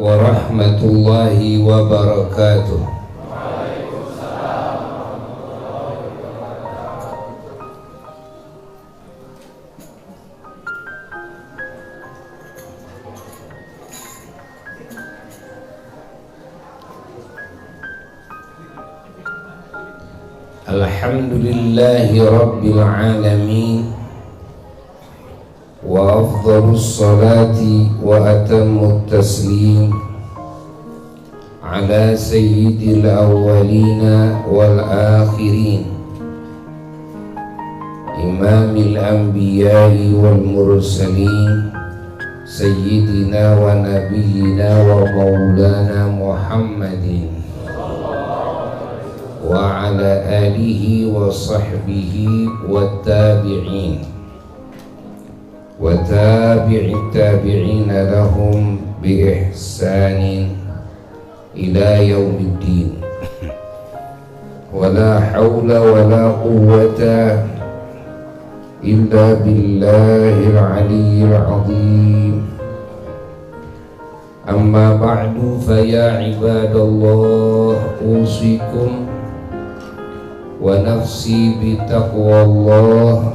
warahmatullahi wabarakatuh. Alhamdulillahi rabbil alamin, wa afdhalus salati wa atammut taslim ala sayyidil awwalina wal akhirin, imamil anbiya'i wal mursalin, sayyidina wa nabiyyina wa maulana Muhammadin wa ala alihi wa sahbihi wa tabi'in wa tabi'it tabi'ina lahum bi ihsanin ila yaumiddin. Wa la hawla wa la quwwata illa billahil aliyyil azim. Amma ba'du, fa ya ibadallah, usikum wa nafsi bitaqwallah,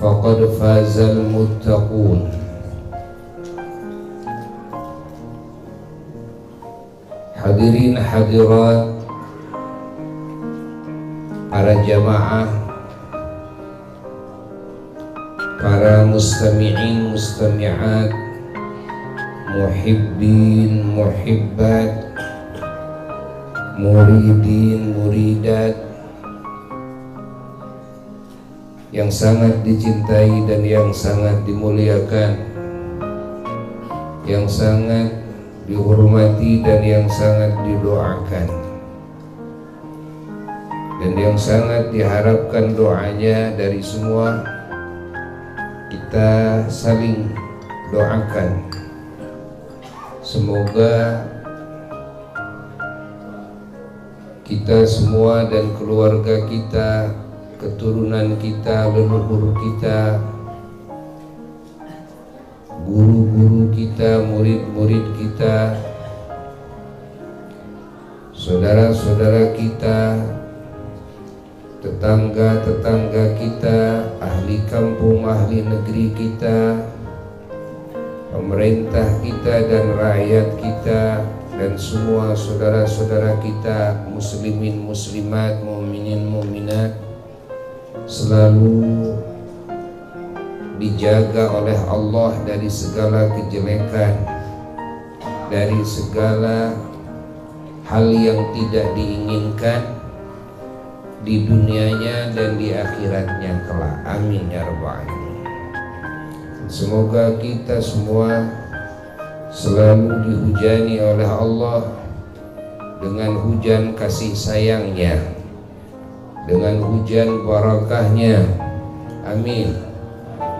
faqad fazal muttaqun. Hadirin hadirat, para jamaah, para mustami'in mustami'at, muhibbin muhibbat, muridin muridat yang sangat dicintai dan yang sangat dimuliakan, yang sangat dihormati dan yang sangat didoakan, dan yang sangat diharapkan doanya dari semua. Kita saling doakan, semoga kita semua dan keluarga kita, keturunan kita, leluhur kita, guru-guru kita, murid-murid kita, saudara-saudara kita, tetangga-tetangga kita, ahli kampung, ahli negeri kita, pemerintah kita dan rakyat kita, dan semua saudara-saudara kita muslimin muslimat, mukminin mukminat selalu dijaga oleh Allah dari segala kejelekan, dari segala hal yang tidak diinginkan di dunianya dan di akhiratnya kelak. Amin ya rabbal alamin. Semoga kita semua selalu dihujani oleh Allah dengan hujan kasih sayangnya, dengan hujan barakahnya, amin,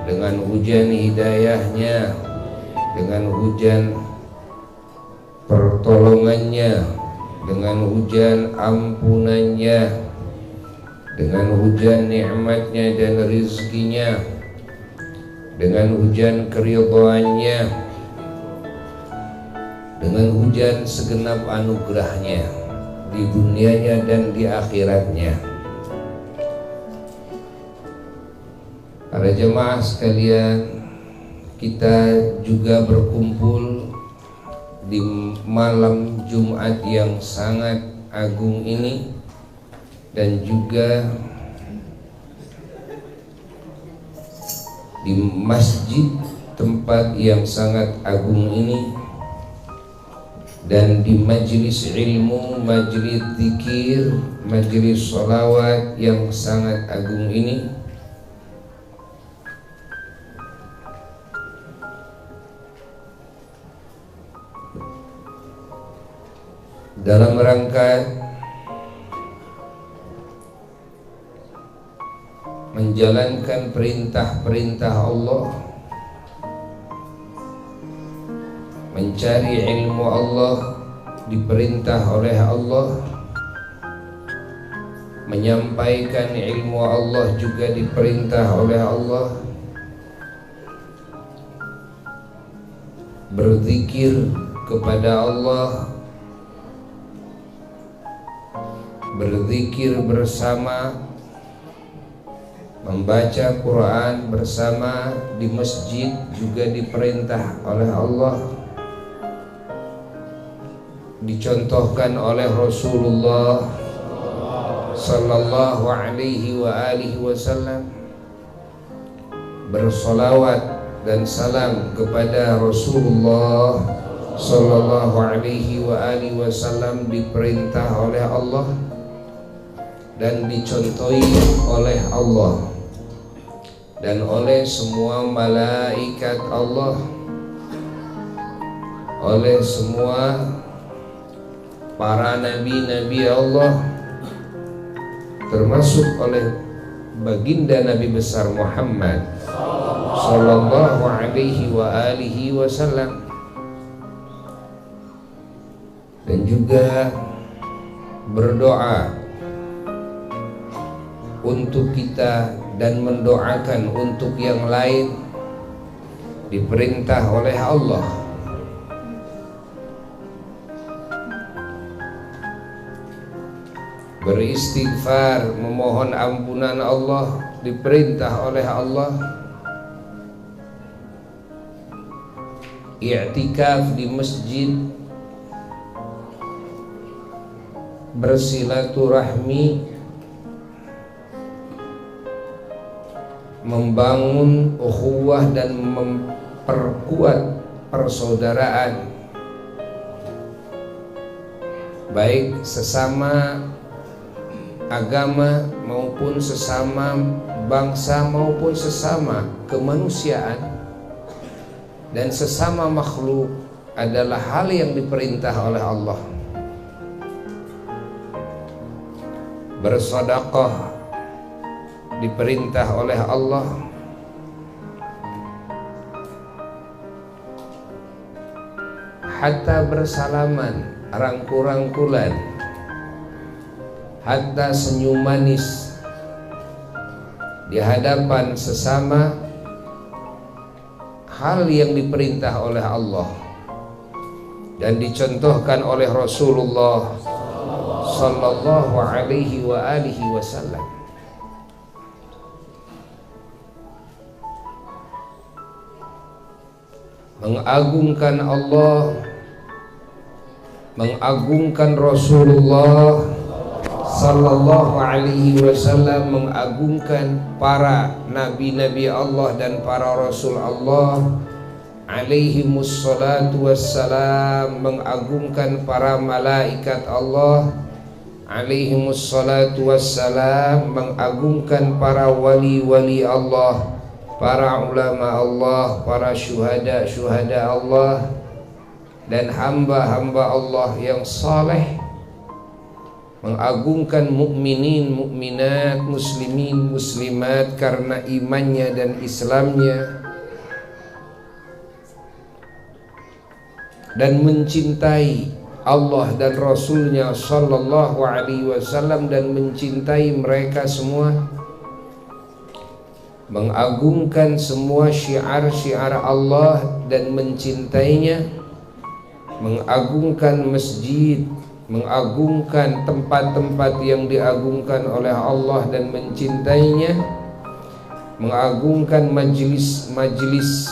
dengan hujan hidayahnya, dengan hujan pertolongannya, dengan hujan ampunannya, dengan hujan nikmatnya dan rizkinya, dengan hujan keridhaannya, dengan hujan segenap anugerahnya di dunianya dan di akhiratnya. Para jemaah sekalian, kita juga berkumpul di malam Jumat yang sangat agung ini, dan juga di masjid tempat yang sangat agung ini, dan di majlis ilmu, majlis zikir, majlis sholawat yang sangat agung ini. Dalam rangka menjalankan perintah-perintah Allah, mencari ilmu Allah diperintah oleh Allah, menyampaikan ilmu Allah juga diperintah oleh Allah, berzikir kepada Allah, berzikir bersama, membaca Quran bersama di masjid juga diperintah oleh Allah, dicontohkan oleh Rasulullah sallallahu alaihi wa alihi wasallam. Bersolawat dan salam kepada Rasulullah sallallahu alaihi wa alihi wasallam diperintah oleh Allah dan dicontohi oleh Allah dan oleh semua malaikat Allah, oleh semua para nabi-nabi Allah, termasuk oleh baginda Nabi besar Muhammad sallallahu alaihi wa alihi wasallam, dan juga berdoa untuk kita dan mendoakan untuk yang lain diperintah oleh Allah. Beristighfar, memohon ampunan Allah diperintah oleh Allah. I'tikaf di masjid, bersilaturahmi, membangun ukhuwah dan memperkuat persaudaraan, baik sesama agama maupun sesama bangsa maupun sesama kemanusiaan dan sesama makhluk adalah hal yang diperintah oleh Allah. Bersedekah diperintah oleh Allah. Hatta bersalaman, rangkul-rangkulan, hatta senyum manis di hadapan sesama, hal yang diperintah oleh Allah dan dicontohkan oleh Rasulullah sallallahu alaihi wa alihi wasallam. Mengagungkan Allah, mengagungkan Rasulullah sallallahu alaihi wasallam, mengagungkan para nabi-nabi Allah dan para rasul Allah alaihimus salatu wassalam, mengagungkan para malaikat Allah alaihimus salatu wassalam, mengagungkan para wali-wali Allah, para ulama Allah, para syuhada Allah, dan hamba-hamba Allah yang saleh, mengagungkan mukminin, mukminat, muslimin, muslimat karena imannya dan Islamnya, dan mencintai Allah dan Rasulnya sallallahu alaihi wasallam dan mencintai mereka semua, mengagungkan semua syiar-syiar Allah dan mencintainya, mengagungkan masjid, mengagungkan tempat-tempat yang diagungkan oleh Allah dan mencintainya, mengagungkan majlis-majlis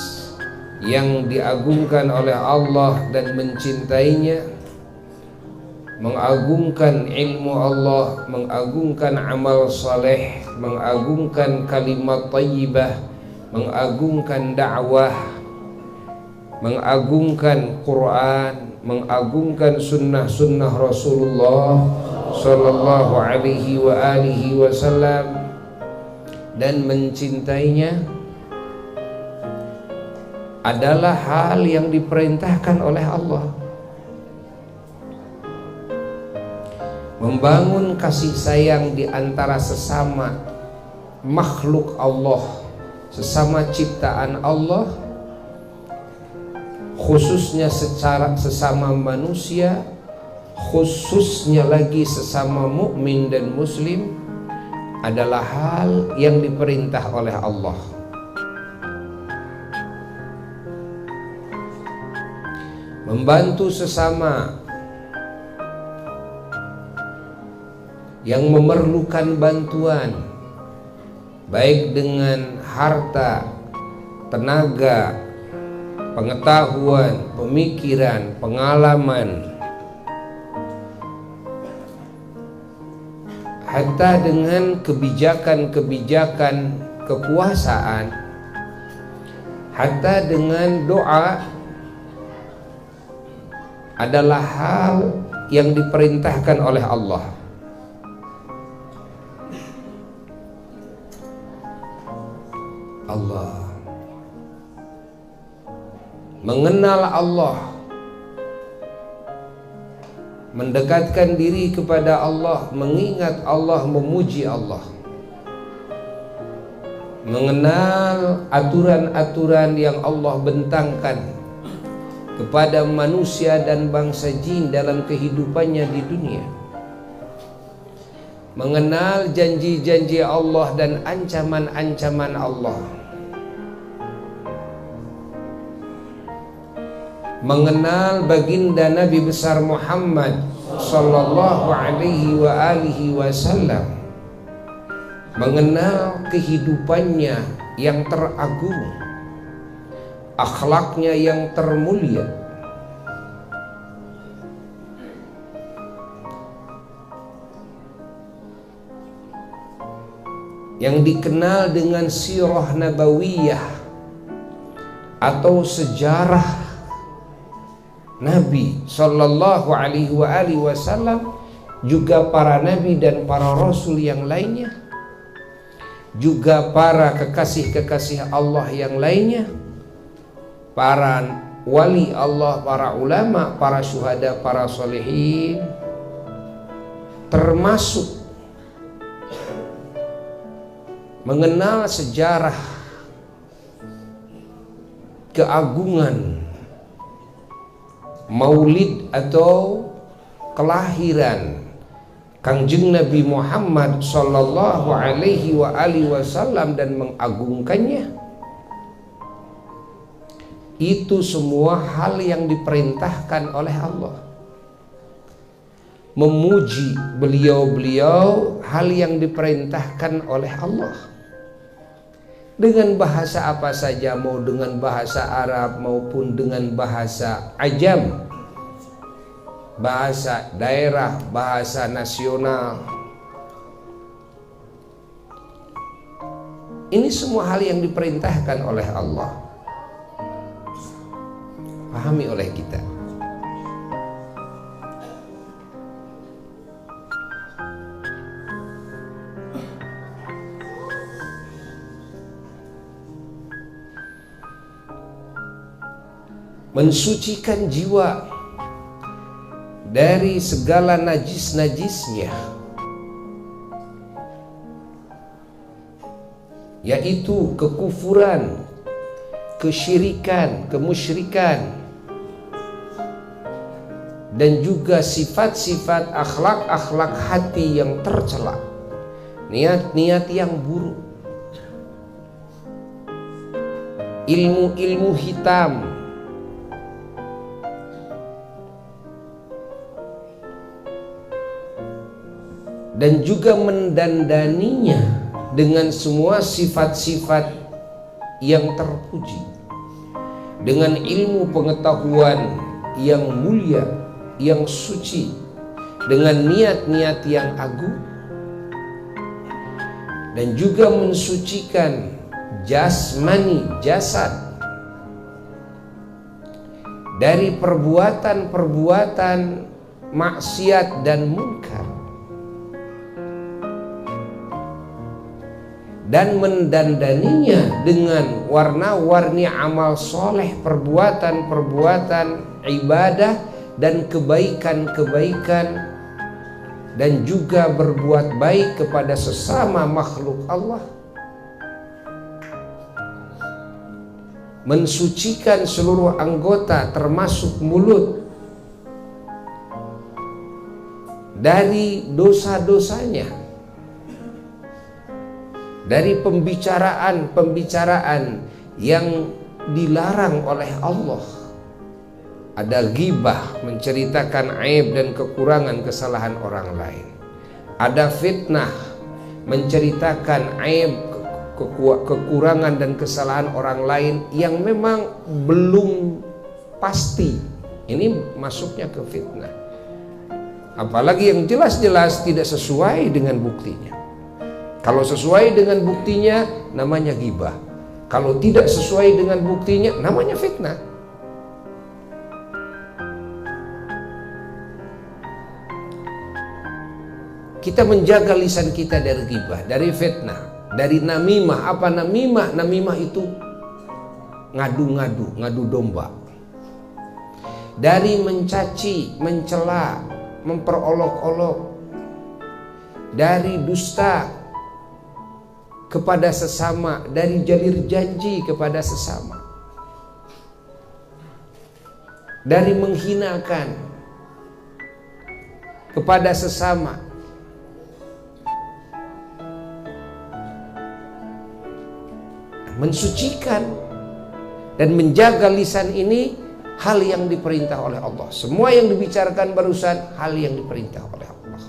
yang diagungkan oleh Allah dan mencintainya, mengagungkan ilmu Allah, mengagungkan amal saleh, mengagungkan kalimat thayyibah, mengagungkan dakwah, mengagungkan Quran, mengagungkan sunnah-sunnah Rasulullah sallallahu alaihi wa alihi wasallam dan mencintainya adalah hal yang diperintahkan oleh Allah. Membangun kasih sayang di antara sesama makhluk Allah, sesama ciptaan Allah, khususnya secara sesama manusia, khususnya lagi sesama mukmin dan muslim, adalah hal yang diperintah oleh Allah. membantu sesama yang memerlukan bantuan, baik dengan harta, tenaga, pengetahuan, pemikiran, pengalaman, hatta dengan kebijakan-kebijakan kekuasaan, hatta dengan doa, adalah hal yang diperintahkan oleh Allah. Mengenal Allah, mendekatkan diri kepada Allah, mengingat Allah, memuji Allah, mengenal aturan-aturan yang Allah bentangkan kepada manusia dan bangsa jin dalam kehidupannya di dunia, mengenal janji-janji Allah dan ancaman-ancaman Allah, mengenal baginda Nabi besar Muhammad sallallahu alaihi wa alihi wasallam, mengenal kehidupannya yang teragung, akhlaknya yang termulia, yang dikenal dengan sirah nabawiyah atau sejarah Nabi sallallahu alaihi wasallam, juga para nabi dan para rasul yang lainnya, juga para kekasih-kekasih Allah yang lainnya, para wali Allah, para ulama, para syuhada, para solehin, termasuk mengenal sejarah keagungan maulid atau kelahiran Kangjeng Nabi Muhammad sallallahu alaihi wasallam dan mengagungkannya. Itu semua hal yang diperintahkan oleh Allah. Memuji beliau-beliau hal yang diperintahkan oleh Allah. Dengan bahasa apa saja, mau dengan bahasa Arab maupun dengan bahasa Ajam, bahasa daerah, bahasa nasional. Ini semua hal yang diperintahkan oleh Allah, pahami oleh kita. Mensucikan jiwa dari segala najis-najisnya, yaitu kekufuran, kesyirikan, kemusyrikan, dan juga sifat-sifat akhlak-akhlak hati yang tercela, niat-niat yang buruk, ilmu-ilmu hitam, dan juga mendandaninya dengan semua sifat-sifat yang terpuji, dengan ilmu pengetahuan yang mulia, yang suci, dengan niat-niat yang agung, dan juga mensucikan jasmani, jasad, dari perbuatan-perbuatan maksiat dan munkar, dan mendandaninya dengan warna-warni amal soleh, perbuatan-perbuatan ibadah dan kebaikan-kebaikan, dan juga berbuat baik kepada sesama makhluk Allah. Mensucikan seluruh anggota termasuk mulut dari dosa-dosanya, dari pembicaraan-pembicaraan yang dilarang oleh Allah, Ada ghibah, menceritakan aib dan kekurangan kesalahan orang lain. Ada fitnah, menceritakan aib, kekurangan dan kesalahan orang lain yang memang belum pasti. Ini masuknya ke fitnah. Apalagi yang jelas-jelas tidak sesuai dengan buktinya. Kalau sesuai dengan buktinya namanya ghibah. Kalau tidak sesuai dengan buktinya namanya fitnah. Kita menjaga lisan kita dari ghibah, dari fitnah, dari namimah. Apa namimah? Namimah itu ngadu domba. Dari mencaci, mencela, memperolok-olok, dari dusta kepada sesama, dari jalir janji kepada sesama, dari menghinakan kepada sesama. Mensucikan dan menjaga lisan ini hal yang diperintah oleh Allah. Semua yang dibicarakan barusan hal yang diperintah oleh Allah.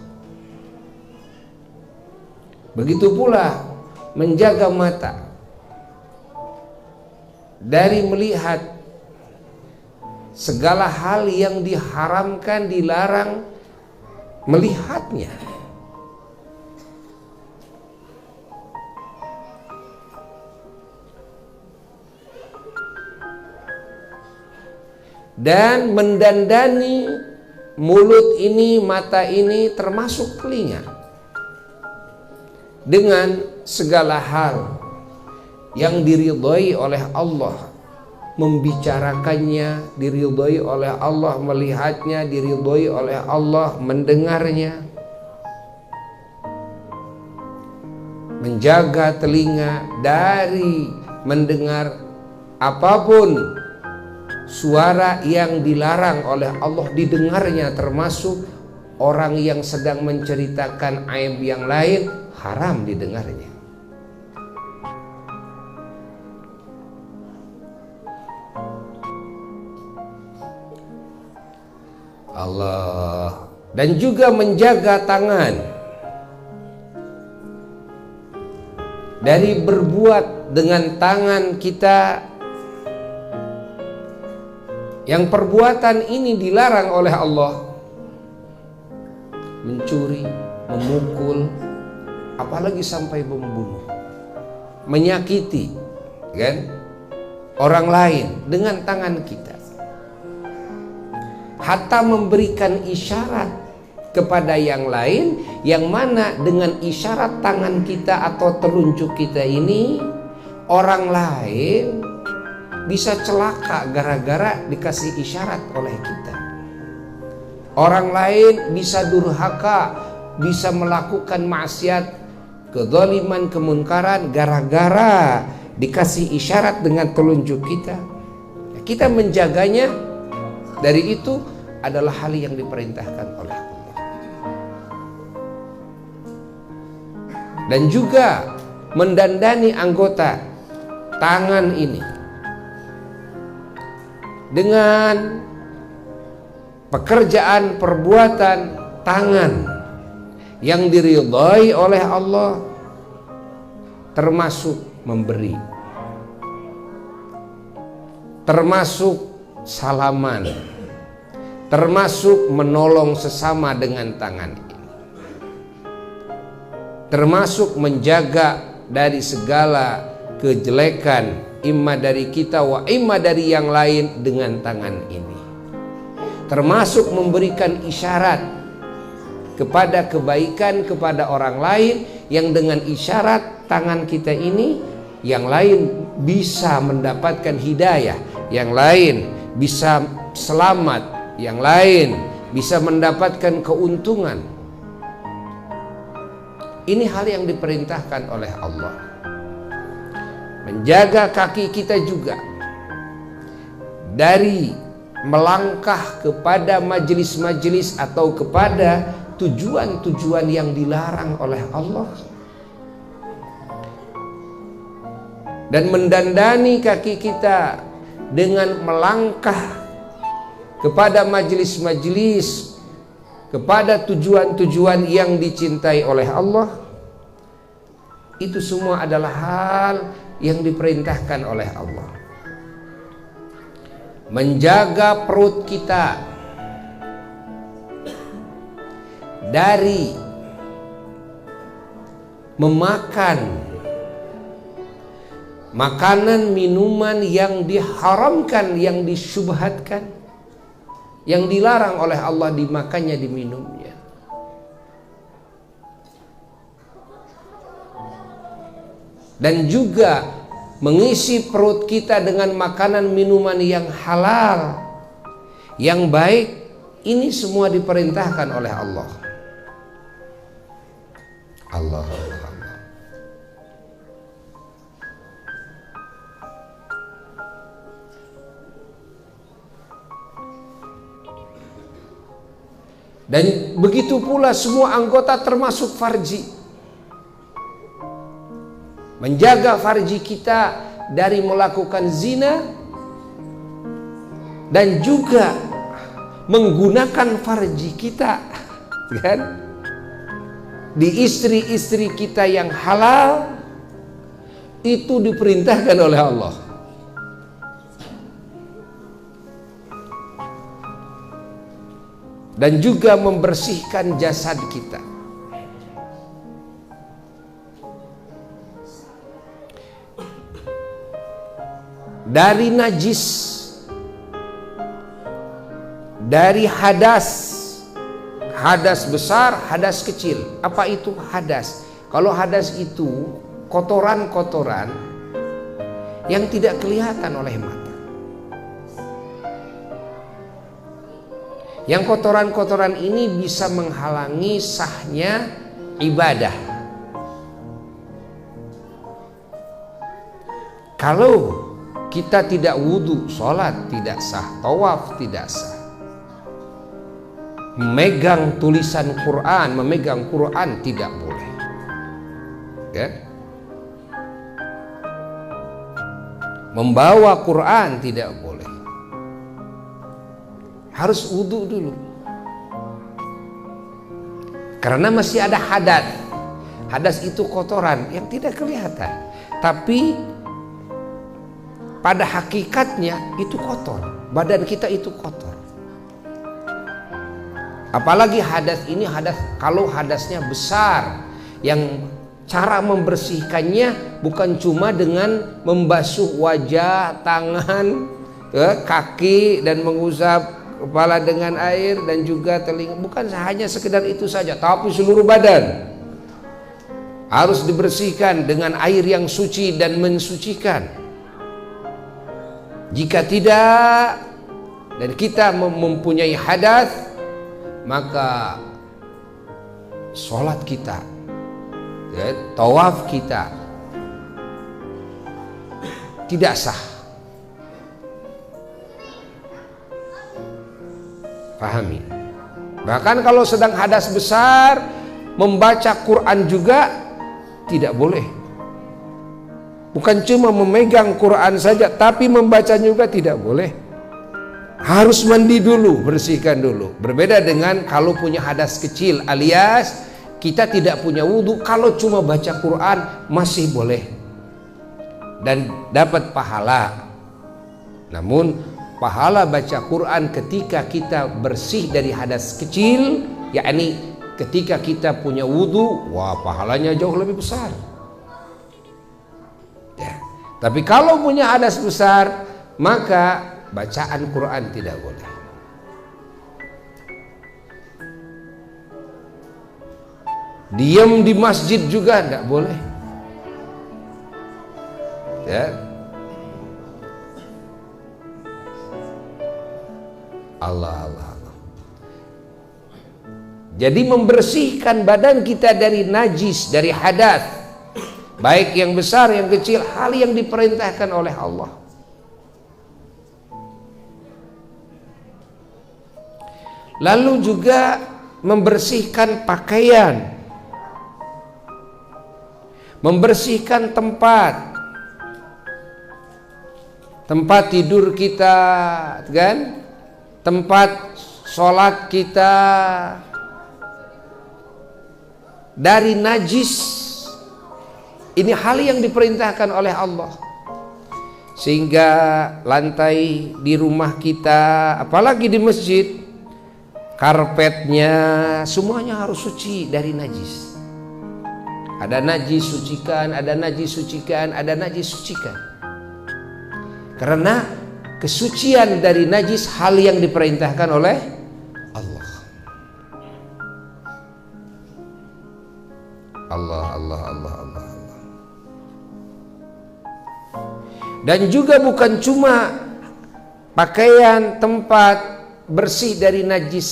Begitu pula menjaga mata dari melihat segala hal yang diharamkan, dilarang melihatnya. Dan mendandani mulut ini, mata ini, termasuk telinga, dengan segala hal yang diridhoi oleh Allah, membicarakannya diridhoi oleh Allah, melihatnya diridhoi oleh Allah, mendengarnya. Menjaga telinga dari mendengar apapun suara yang dilarang oleh Allah didengarnya, termasuk orang yang sedang menceritakan aib yang lain haram didengarnya. Allah. Dan juga menjaga tangan dari berbuat dengan tangan kita yang perbuatan ini dilarang oleh Allah. Mencuri, memukul, apalagi sampai membunuh, menyakiti kan orang lain dengan tangan kita. Hatta memberikan isyarat kepada yang lain, yang mana dengan isyarat tangan kita atau telunjuk kita ini orang lain bisa celaka gara-gara dikasih isyarat oleh kita. Orang lain bisa durhaka, bisa melakukan maksiat, kezaliman, kemunkaran gara-gara dikasih isyarat dengan telunjuk kita. Kita menjaganya dari itu adalah hal yang diperintahkan oleh Allah. Dan juga mendandani anggota tangan ini dengan pekerjaan perbuatan tangan yang diridhai oleh Allah, termasuk memberi, termasuk salaman, termasuk menolong sesama dengan tangan ini, termasuk menjaga dari segala kejelekan imma dari kita wa imma dari yang lain dengan tangan ini, termasuk memberikan isyarat kepada kebaikan kepada orang lain, yang dengan isyarat tangan kita ini yang lain bisa mendapatkan hidayah, yang lain bisa selamat, yang lain bisa mendapatkan keuntungan. Ini hal yang diperintahkan oleh Allah. Menjaga kaki kita juga dari melangkah kepada majelis-majelis atau kepada tujuan-tujuan yang dilarang oleh Allah, dan mendandani kaki kita dengan melangkah kepada majelis-majelis, kepada tujuan-tujuan yang dicintai oleh Allah, itu semua adalah hal yang diperintahkan oleh Allah. Menjaga perut kita dari memakan makanan minuman yang diharamkan, yang disyubhatkan, yang dilarang oleh Allah dimakannya, diminumnya. Dan juga mengisi perut kita dengan makanan minuman yang halal, yang baik. Ini semua diperintahkan oleh Allah. Allah. Dan begitu pula semua anggota termasuk farji. Menjaga farji kita dari melakukan zina, dan juga menggunakan farji kita, kan, di istri-istri kita yang halal, itu diperintahkan oleh Allah. Dan juga membersihkan jasad kita dari najis, dari hadas, hadas besar, hadas kecil. Apa itu hadas? Kalau hadas itu kotoran-kotoran yang tidak kelihatan oleh mata. Yang kotoran-kotoran ini bisa menghalangi sahnya ibadah. Kalau kita tidak wudhu, sholat tidak sah, tawaf tidak sah. Memegang tulisan Quran, memegang Quran tidak boleh. Ya? Membawa Quran tidak boleh. Harus wudhu dulu, karena masih ada hadas. Hadas itu kotoran yang tidak kelihatan, tapi pada hakikatnya itu kotor. Badan kita itu kotor. Apalagi hadas ini, hadas kalau hadasnya besar, yang cara membersihkannya bukan cuma dengan membasuh wajah, tangan, kaki, dan mengusap kepala dengan air, dan juga telinga. Bukan hanya sekedar itu saja, tapi seluruh badan harus dibersihkan dengan air yang suci dan mensucikan. Jika tidak, dan kita mempunyai hadas, maka sholat kita, tawaf kita tidak sah. Pahami. Bahkan kalau sedang hadas besar, membaca Quran juga tidak boleh. Bukan cuma memegang Quran saja, tapi membaca juga tidak boleh. Harus mandi dulu, bersihkan dulu. Berbeda dengan kalau punya hadas kecil, alias kita tidak punya wudhu, kalau cuma baca Quran masih boleh dan dapat pahala. Namun pahala baca Quran ketika kita bersih dari hadas kecil, yakni ketika kita punya wudhu, wah, pahalanya jauh lebih besar. Ya. Tapi kalau punya hadas besar, maka bacaan Quran tidak boleh. Diam di masjid juga tidak boleh. Ya. Allah. Jadi membersihkan badan kita dari najis, dari hadas, baik yang besar yang kecil, hal yang diperintahkan oleh Allah. Lalu juga membersihkan pakaian, membersihkan tempat tidur kita, kan? tempat sholat kita dari najis, ini hal yang diperintahkan oleh Allah. Sehingga lantai di rumah kita, apalagi di masjid, karpetnya semuanya harus suci dari najis. Ada najis sucikan, ada najis sucikan, ada najis sucikan. Karena kesucian dari najis hal yang diperintahkan oleh Allah. Allah, Allah, Allah, Allah, Allah. Dan juga bukan cuma pakaian, tempat bersih dari najis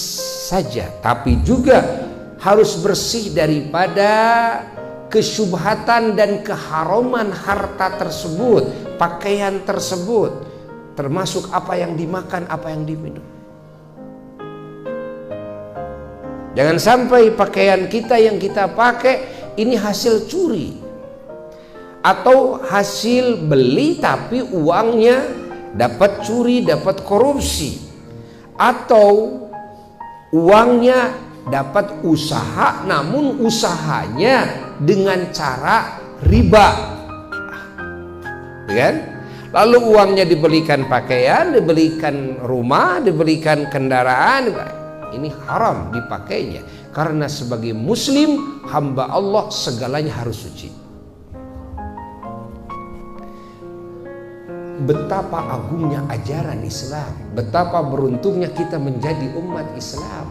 saja, tapi juga harus bersih daripada kesyubhatan dan keharaman harta tersebut, pakaian tersebut, termasuk apa yang dimakan, apa yang diminum. Jangan sampai pakaian kita yang kita pakai ini hasil curi atau hasil beli tapi uangnya dapat curi, dapat korupsi, atau uangnya dapat usaha namun usahanya dengan cara riba, kan? Lalu uangnya dibelikan pakaian, dibelikan rumah, dibelikan kendaraan. Ini haram dipakainya, karena sebagai muslim hamba Allah segalanya harus suci. Betapa agungnya ajaran Islam, betapa beruntungnya kita menjadi umat Islam.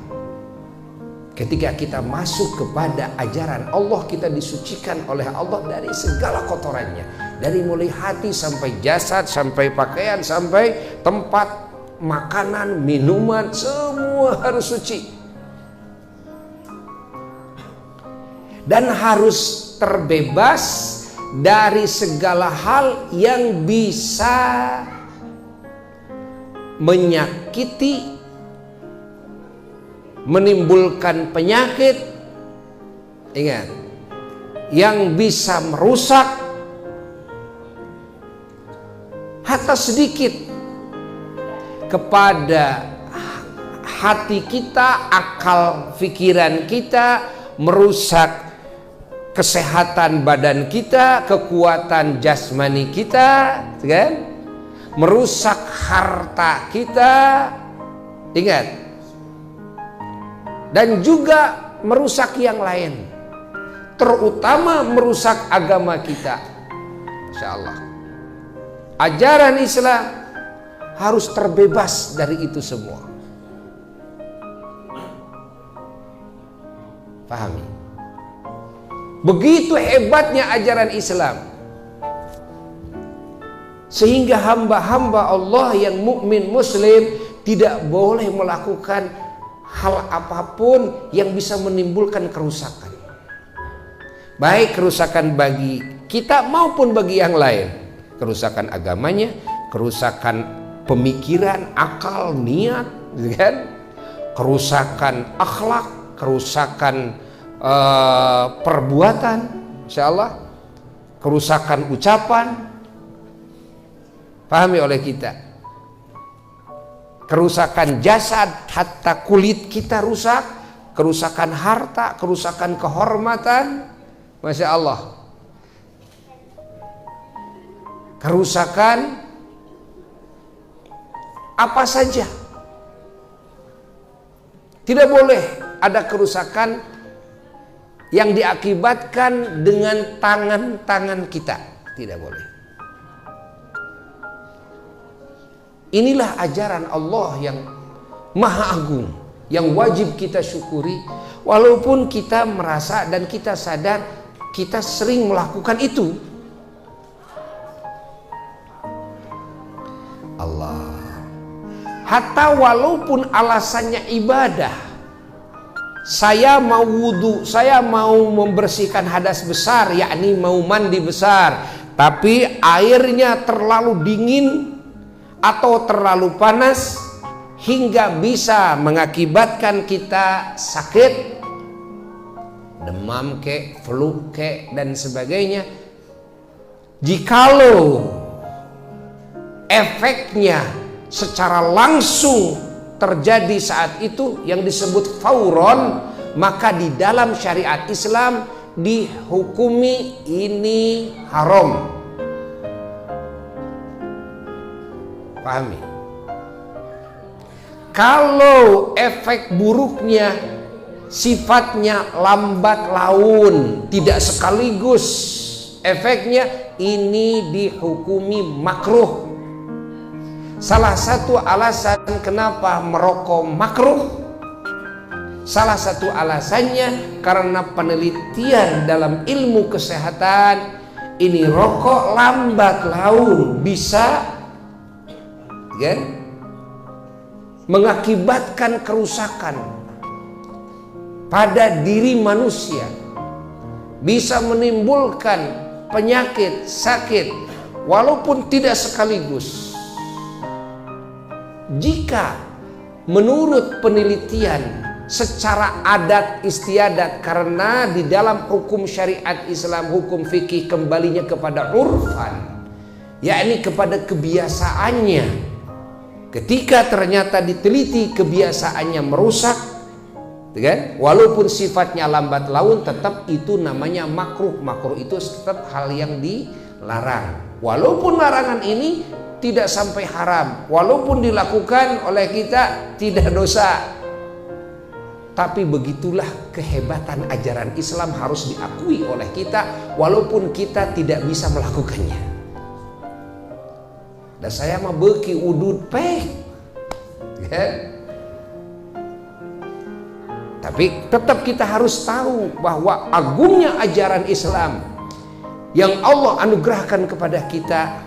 Ketika kita masuk kepada ajaran Allah, kita disucikan oleh Allah dari segala kotorannya, dari mulai hati sampai jasad, sampai pakaian, sampai tempat makanan, minuman, semua harus suci. Dan harus terbebas dari segala hal yang bisa menyakiti, menimbulkan penyakit, ingat, yang bisa merusak hatta sedikit kepada hati kita, akal pikiran kita, merusak kesehatan badan kita, kekuatan jasmani kita, kan? Merusak harta kita, ingat, dan juga merusak yang lain, terutama merusak agama kita. Insya Allah ajaran Islam harus terbebas dari itu semua. Pahami? Begitu hebatnya ajaran Islam, sehingga hamba-hamba Allah yang mukmin muslim tidak boleh melakukan hal apapun yang bisa menimbulkan kerusakan, baik kerusakan bagi kita maupun bagi yang lain. Kerusakan agamanya, kerusakan pemikiran, akal, niat, kan? Kerusakan akhlak, kerusakan perbuatan, insya Allah, kerusakan ucapan, pahami oleh kita, kerusakan jasad, hatta kulit kita rusak, kerusakan harta, kerusakan kehormatan, masya Allah, kerusakan apa saja. Tidak boleh ada kerusakan yang diakibatkan dengan tangan-tangan kita, tidak boleh. Inilah ajaran Allah yang maha agung, yang wajib kita syukuri, walaupun kita merasa dan kita sadar kita sering melakukan itu. Allah, hatta walaupun alasannya ibadah, saya mau wudhu, saya mau membersihkan hadas besar, yakni mau mandi besar, tapi airnya terlalu dingin atau terlalu panas hingga bisa mengakibatkan kita sakit, demam kek, flu kek, dan sebagainya. Jikalau efeknya secara langsung terjadi saat itu yang disebut fauron, maka di dalam syariat Islam dihukumi ini haram. Pahami? Kalau efek buruknya sifatnya lambat laun, tidak sekaligus efeknya, ini dihukumi makruh. Salah satu alasan kenapa merokok makruh, salah satu alasannya karena penelitian dalam ilmu kesehatan, ini rokok lambat laun bisa mengakibatkan kerusakan pada diri manusia, bisa menimbulkan penyakit, sakit, walaupun tidak sekaligus. Jika menurut penelitian secara adat istiadat, karena di dalam hukum syariat Islam, hukum fikih kembalinya kepada urfan, yakni kepada kebiasaannya. Ketika ternyata diteliti kebiasaannya merusak, walaupun sifatnya lambat laun, tetap itu namanya makruh. Makruh itu tetap hal yang dilarang. Walaupun larangan ini tidak sampai haram, walaupun dilakukan oleh kita tidak dosa. Tapi begitulah kehebatan ajaran Islam, harus diakui oleh kita walaupun kita tidak bisa melakukannya. Dan saya mah beki udud peh, tapi tetap kita harus tahu bahwa agungnya ajaran Islam yang Allah anugerahkan kepada kita,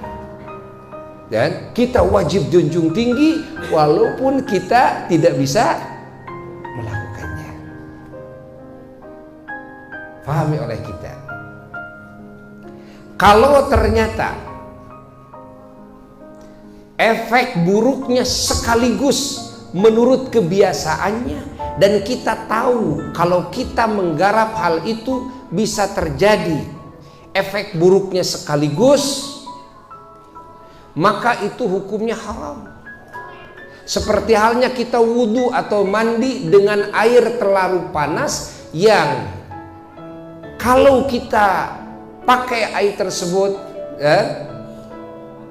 dan kita wajib junjung tinggi walaupun kita tidak bisa melakukannya. Pahami oleh kita. Kalau ternyata efek buruknya sekaligus menurut kebiasaannya, dan kita tahu kalau kita menggarap hal itu bisa terjadi efek buruknya sekaligus, maka itu hukumnya haram. Seperti halnya kita wudhu atau mandi dengan air terlalu panas, yang kalau kita pakai air tersebut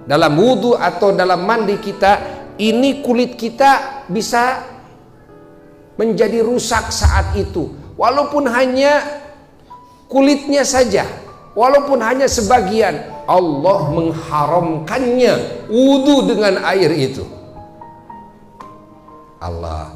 dalam wudhu atau dalam mandi kita, ini kulit kita bisa menjadi rusak saat itu, walaupun hanya kulitnya saja, walaupun hanya sebagian. Allah mengharamkannya wudhu dengan air itu. Allah.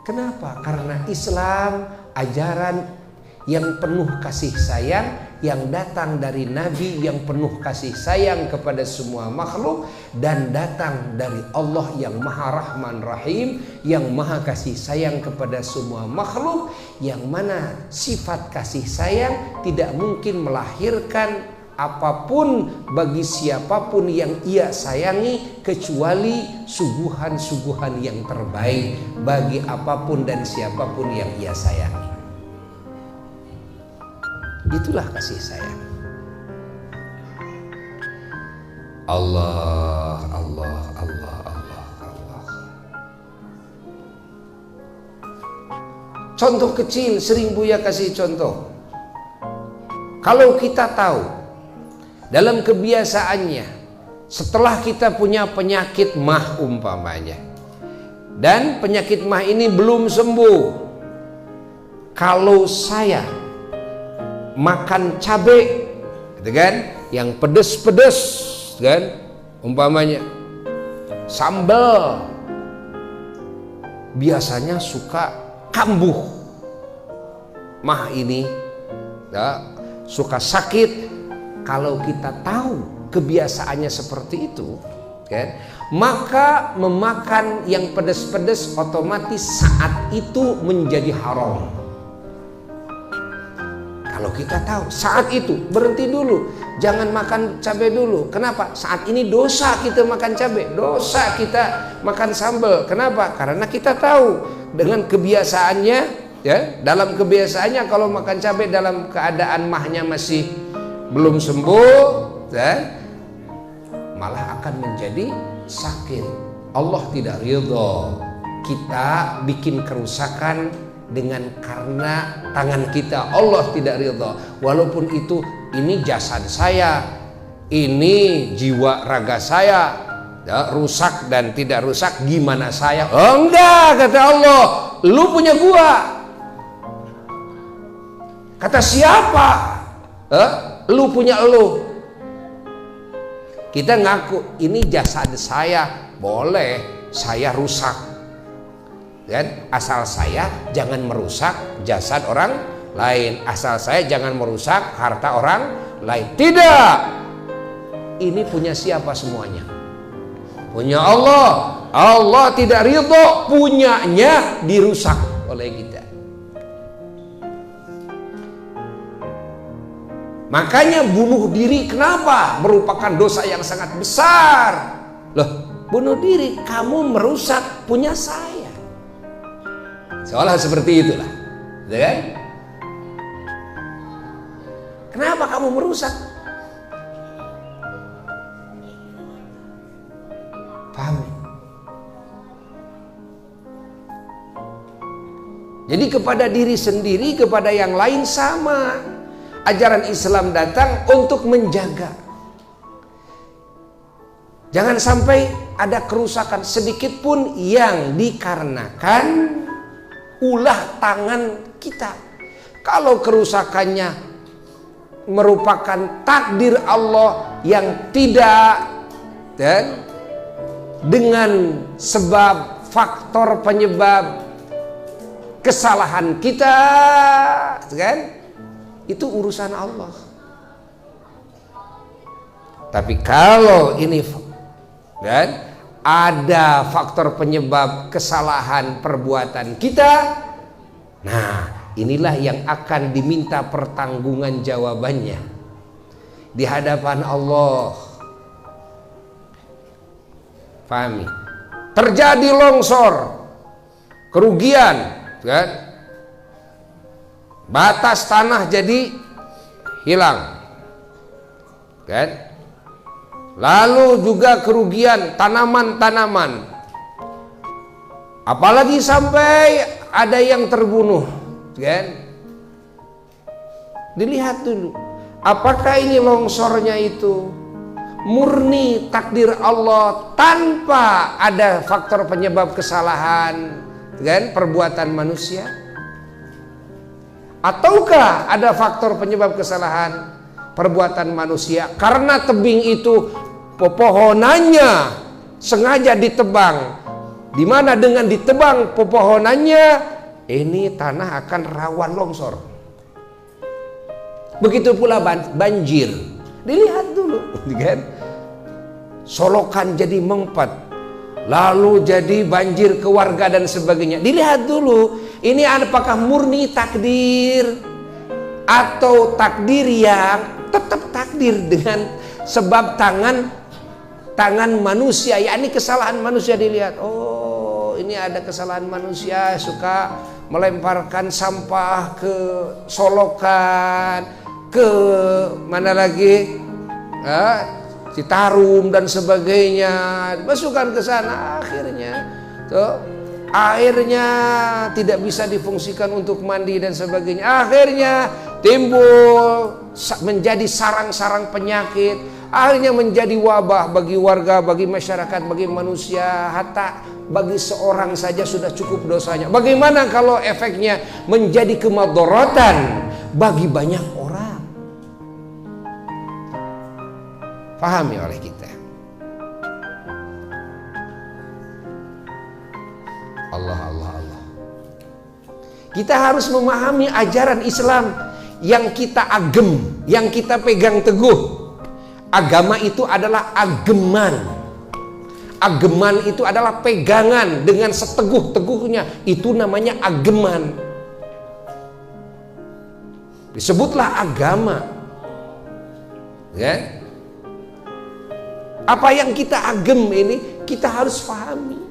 Kenapa? Karena Islam ajaran yang penuh kasih sayang, yang datang dari Nabi yang penuh kasih sayang kepada semua makhluk, dan datang dari Allah yang Maha Rahman Rahim, yang Maha kasih sayang kepada semua makhluk, yang mana sifat kasih sayang tidak mungkin melahirkan apapun bagi siapapun yang ia sayangi, kecuali suguhan-suguhan yang terbaik bagi apapun dan siapapun yang ia sayangi. Itulah kasih sayang. Allah, Allah, Allah, Allah, Allah. Contoh kecil sering Buya kasih contoh. Kalau kita tahu dalam kebiasaannya, setelah kita punya penyakit mah umpamanya, dan penyakit mah ini belum sembuh, kalau saya makan cabai, gitu kan, yang pedes-pedes, kan, umpamanya sambal, biasanya suka kambuh, mah ini ya, suka sakit. Kalau kita tahu kebiasaannya seperti itu, kan, maka memakan yang pedes-pedes otomatis saat itu menjadi haram. Kalau kita tahu saat itu, berhenti dulu, jangan makan cabai dulu. Kenapa? Saat ini dosa kita makan cabai, dosa kita makan sambal. Kenapa? Karena kita tahu dengan kebiasaannya, ya, dalam kebiasaannya kalau makan cabai dalam keadaan mahnya masih belum sembuh, ya, malah akan menjadi sakit. Allah tidak ridho kita bikin kerusakan karena tangan kita. Allah tidak ridho. Walaupun itu ini jasad saya, ini jiwa raga saya, ya, rusak dan tidak rusak, gimana saya? Oh enggak, kata Allah, lu punya gua. Kata siapa? Lu punya lu. Kita ngaku ini jasad saya, boleh saya rusak, kan? Asal saya jangan merusak jasad orang lain, asal saya jangan merusak harta orang lain. Tidak, ini punya siapa semuanya? Punya Allah. Allah tidak ridho punyanya dirusak oleh kita. Makanya bunuh diri kenapa? Merupakan dosa yang sangat besar. Loh, bunuh diri, kamu merusak punya saya. Seolah seperti itulah, gitu kan? Kenapa kamu merusak? Paham? Jadi kepada diri sendiri, kepada yang lain sama. Ajaran Islam datang untuk menjaga. Jangan sampai ada kerusakan sedikit pun yang dikarenakan ulah tangan kita. Kalau kerusakannya merupakan takdir Allah yang tidak, dan dengan sebab faktor penyebab kesalahan kita, kan? Itu urusan Allah. Tapi kalau ini dan ada faktor penyebab kesalahan perbuatan kita, nah inilah yang akan diminta pertanggungan jawabannya di hadapan Allah. Pahami? Terjadi longsor, kerugian, kan? Batas tanah jadi hilang, kan? Lalu juga kerugian tanaman-tanaman, apalagi sampai ada yang terbunuh, kan? Dilihat dulu, apakah ini longsornya itu murni takdir Allah tanpa ada faktor penyebab kesalahan, kan? Perbuatan manusia. Ataukah ada faktor penyebab kesalahan perbuatan manusia karena tebing itu pepohonannya sengaja ditebang, di mana dengan ditebang pepohonannya ini tanah akan rawan longsor. Begitu pula banjir. Dilihat dulu, kan? Solokan jadi mempet, lalu jadi banjir ke warga dan sebagainya. Dilihat dulu, ini apakah murni takdir atau takdir yang tetap takdir dengan sebab tangan manusia, yakni kesalahan manusia. Dilihat, oh ini ada kesalahan manusia, suka melemparkan sampah ke solokan, ke mana lagi, Citarum dan sebagainya, masukkan ke sana, akhirnya tidak bisa difungsikan untuk mandi dan sebagainya. Akhirnya timbul menjadi sarang-sarang penyakit, akhirnya menjadi wabah bagi warga, bagi masyarakat, bagi manusia. Hatta bagi seorang saja sudah cukup dosanya. Bagaimana kalau efeknya menjadi kemadharatan bagi banyak orang? Pahami oleh kita. Allah. Kita harus memahami ajaran Islam yang kita agem, yang kita pegang teguh. Agama itu adalah ageman. Ageman itu adalah pegangan dengan seteguh-teguhnya. Itu namanya ageman. Disebutlah agama. Ya? Apa yang kita agem ini kita harus pahami.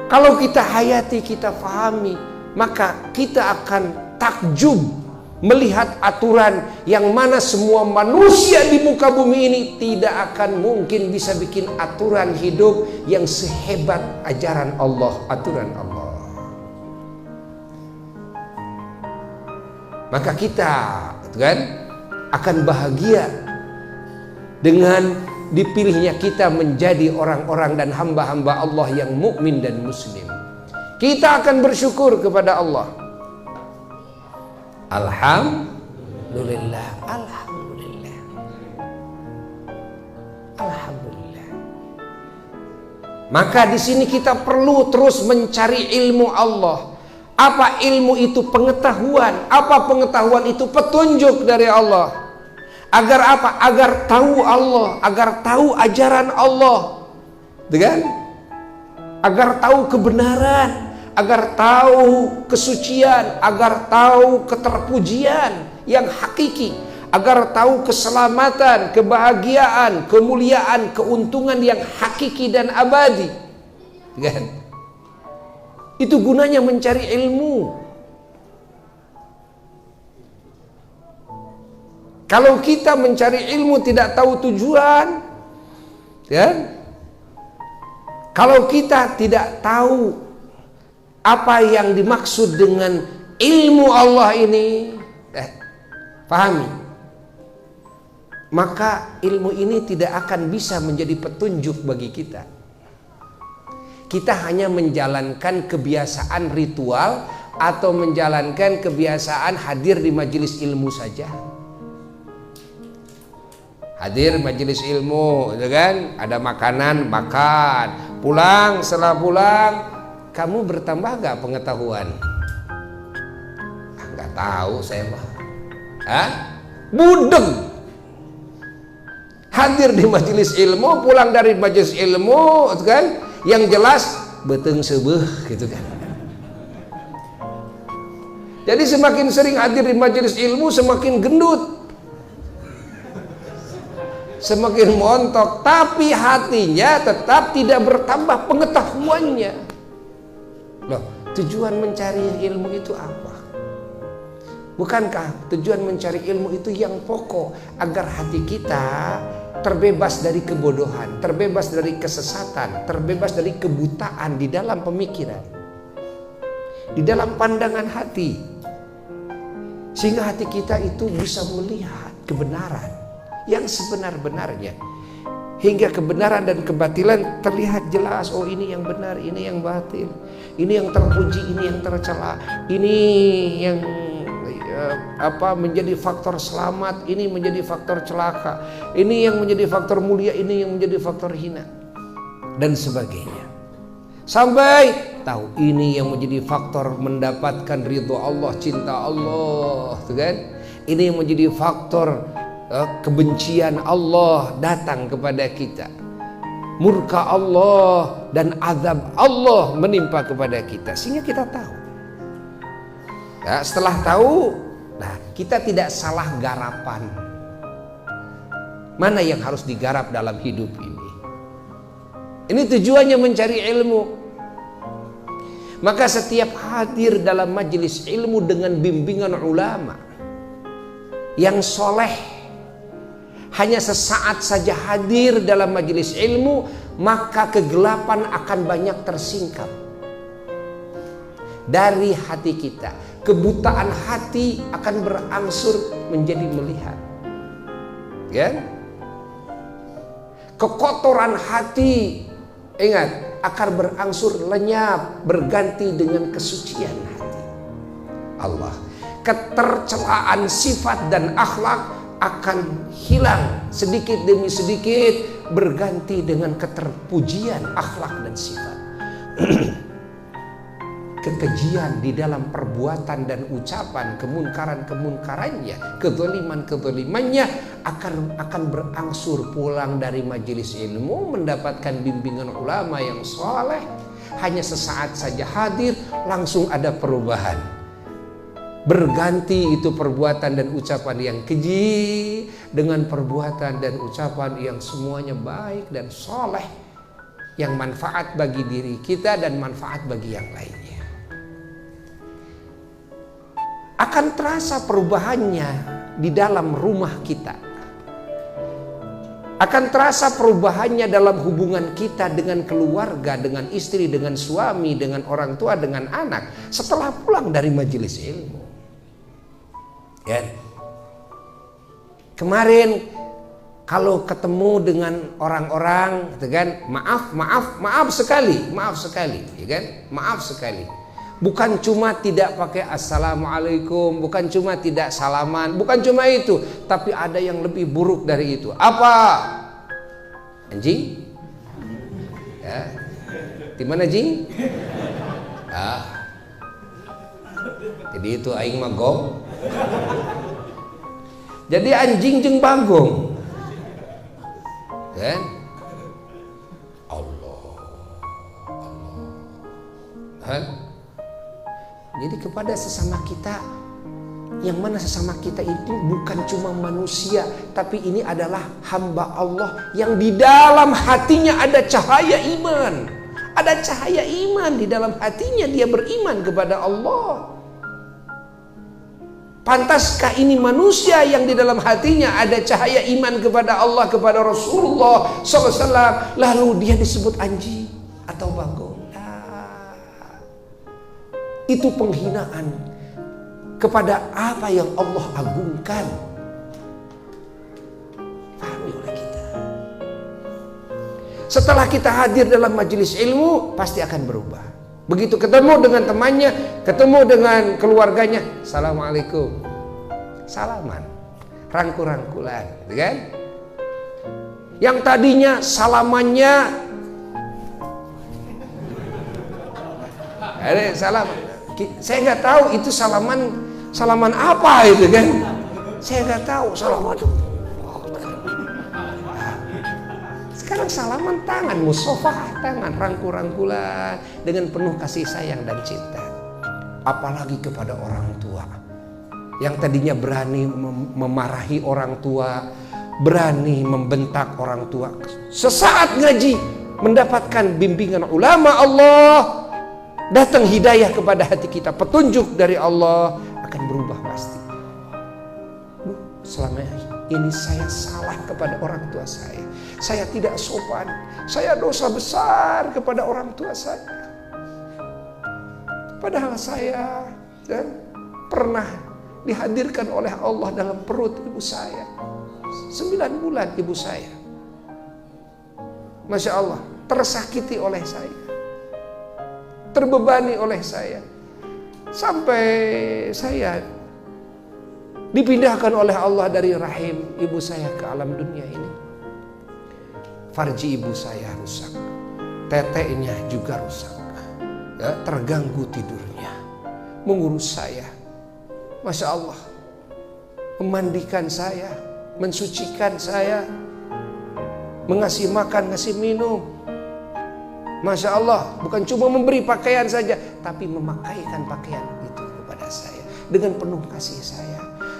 Kalau kita hayati, kita pahami, maka kita akan takjub melihat aturan yang mana semua manusia di muka bumi ini tidak akan mungkin bisa bikin aturan hidup yang sehebat ajaran Allah, aturan Allah. Maka kita kan akan bahagia dengan dipilihnya kita menjadi orang-orang dan hamba-hamba Allah yang mukmin dan muslim. Kita akan bersyukur kepada Allah. Alhamdulillah, alhamdulillah, alhamdulillah. Maka di sini kita perlu terus mencari ilmu Allah. Apa ilmu itu? Pengetahuan. Apa pengetahuan itu? Petunjuk dari Allah. Agar apa? Agar tahu Allah, agar tahu ajaran Allah, kan? Agar tahu kebenaran, agar tahu kesucian, agar tahu keterpujian yang hakiki, agar tahu keselamatan, kebahagiaan, kemuliaan, keuntungan yang hakiki dan abadi, kan? Itu gunanya mencari ilmu. Kalau kita mencari ilmu tidak tahu tujuan, ya? Kalau kita tidak tahu apa yang dimaksud dengan ilmu Allah ini, pahami, maka ilmu ini tidak akan bisa menjadi petunjuk bagi kita. Kita hanya menjalankan kebiasaan ritual atau menjalankan kebiasaan hadir di majelis ilmu saja. Hadir majelis ilmu, kan? Ada makanan, makan. Pulang, setelah pulang, kamu bertambah gak pengetahuan? Gak tahu saya mah. Budeng. Hadir di majelis ilmu, pulang dari majelis ilmu, kan? Yang jelas beteng sebeuh, gitu kan? Jadi semakin sering hadir di majelis ilmu, semakin gendut, semakin montok, tapi hatinya tetap tidak bertambah pengetahuannya. Loh, tujuan mencari ilmu itu apa? Bukankah tujuan mencari ilmu itu yang pokok, agar hati kita terbebas dari kebodohan, terbebas dari kesesatan, terbebas dari kebutaan di dalam pemikiran, di dalam pandangan hati, sehingga hati kita itu bisa melihat kebenaran yang sebenar-benarnya, hingga kebenaran dan kebatilan terlihat jelas. Oh, ini yang benar, ini yang batil, ini yang terpuji, ini yang tercela, ini yang menjadi faktor selamat, ini menjadi faktor celaka, ini yang menjadi faktor mulia, ini yang menjadi faktor hina, dan sebagainya. Sampai tahu ini yang menjadi faktor mendapatkan ridho Allah, cinta Allah, kan? Ini yang menjadi faktor kebencian Allah datang kepada kita, murka Allah dan azab Allah menimpa kepada kita, sehingga kita tahu. Ya, setelah tahu, nah, kita tidak salah garapan. Mana yang harus digarap dalam hidup ini? Ini tujuannya mencari ilmu. Maka setiap hadir dalam majelis ilmu dengan bimbingan ulama yang soleh, hanya sesaat saja hadir dalam majelis ilmu, maka kegelapan akan banyak tersingkap dari hati kita. Kebutaan hati akan berangsur menjadi melihat, ya? Kekotoran hati, ingat, akan berangsur lenyap, berganti dengan kesucian hati Allah. Ketercelaan sifat dan akhlak akan hilang sedikit demi sedikit, berganti dengan keterpujian akhlak dan sifat. Kekejian di dalam perbuatan dan ucapan, kemunkaran-kemunkarannya, kezaliman-kezalimannya akan berangsur pulang dari majelis ilmu, mendapatkan bimbingan ulama yang soleh. Hanya sesaat saja hadir, langsung ada perubahan. Berganti itu perbuatan dan ucapan yang keji dengan perbuatan dan ucapan yang semuanya baik dan soleh, yang manfaat bagi diri kita dan manfaat bagi yang lainnya. akan terasa perubahannya di dalam rumah kita. Akan terasa perubahannya dalam hubungan kita dengan keluarga, dengan istri, dengan suami, dengan orang tua, dengan anak setelah pulang dari majelis ilmu. Ya. Kemarin kalau ketemu dengan orang-orang, gitu kan, maaf sekali, ya kan, maaf sekali. Bukan cuma tidak pakai assalamualaikum, bukan cuma tidak salaman, bukan cuma itu, tapi ada yang lebih buruk dari itu. Apa? Anjing? Ya. Di mana anjing? Jadi itu aing magong. Jadi anjing jeung bagong. Kan? Allah. Kan? Jadi kepada sesama kita, yang mana sesama kita itu bukan cuma manusia, tapi ini adalah hamba Allah yang di dalam hatinya ada cahaya iman. Ada cahaya iman di dalam hatinya, dia beriman kepada Allah. Pantaskah ini manusia yang di dalam hatinya ada cahaya iman kepada Allah, kepada Rasulullah SAW, lalu dia disebut anjing atau bagong? Itu penghinaan kepada apa yang Allah agungkan. Pahami oleh kita. Setelah kita hadir dalam majelis ilmu, pasti akan berubah. Begitu ketemu dengan temannya, ketemu dengan keluarganya, assalamualaikum, salaman, rangkul-rangkulan, gitu kan? Yang tadinya salamannya, salam, saya nggak tahu itu salaman apa itu kan? Saya nggak tahu salaman. Sekarang salaman tangan, musafahah tangan, rangkul-rangkulan dengan penuh kasih sayang dan cinta. Apalagi kepada orang tua yang tadinya berani memarahi orang tua, berani membentak orang tua. Sesaat ngaji mendapatkan bimbingan ulama Allah, datang hidayah kepada hati kita, petunjuk dari Allah, akan berubah pasti. Selama ini saya salah kepada orang tua saya. Saya tidak sopan, saya dosa besar kepada orang tua saya. Padahal saya pernah dihadirkan oleh Allah dalam perut ibu saya 9 bulan ibu saya. Masya Allah, tersakiti oleh saya, terbebani oleh saya, sampai saya dipindahkan oleh Allah dari rahim ibu saya ke alam dunia ini. Farji ibu saya rusak, teteknya juga rusak, ya, terganggu tidurnya, mengurus saya, Masya Allah, memandikan saya, mensucikan saya, mengasih makan, ngasih minum. Masya Allah, bukan cuma memberi pakaian saja, tapi memakaikan pakaian itu kepada saya dengan penuh kasih saya.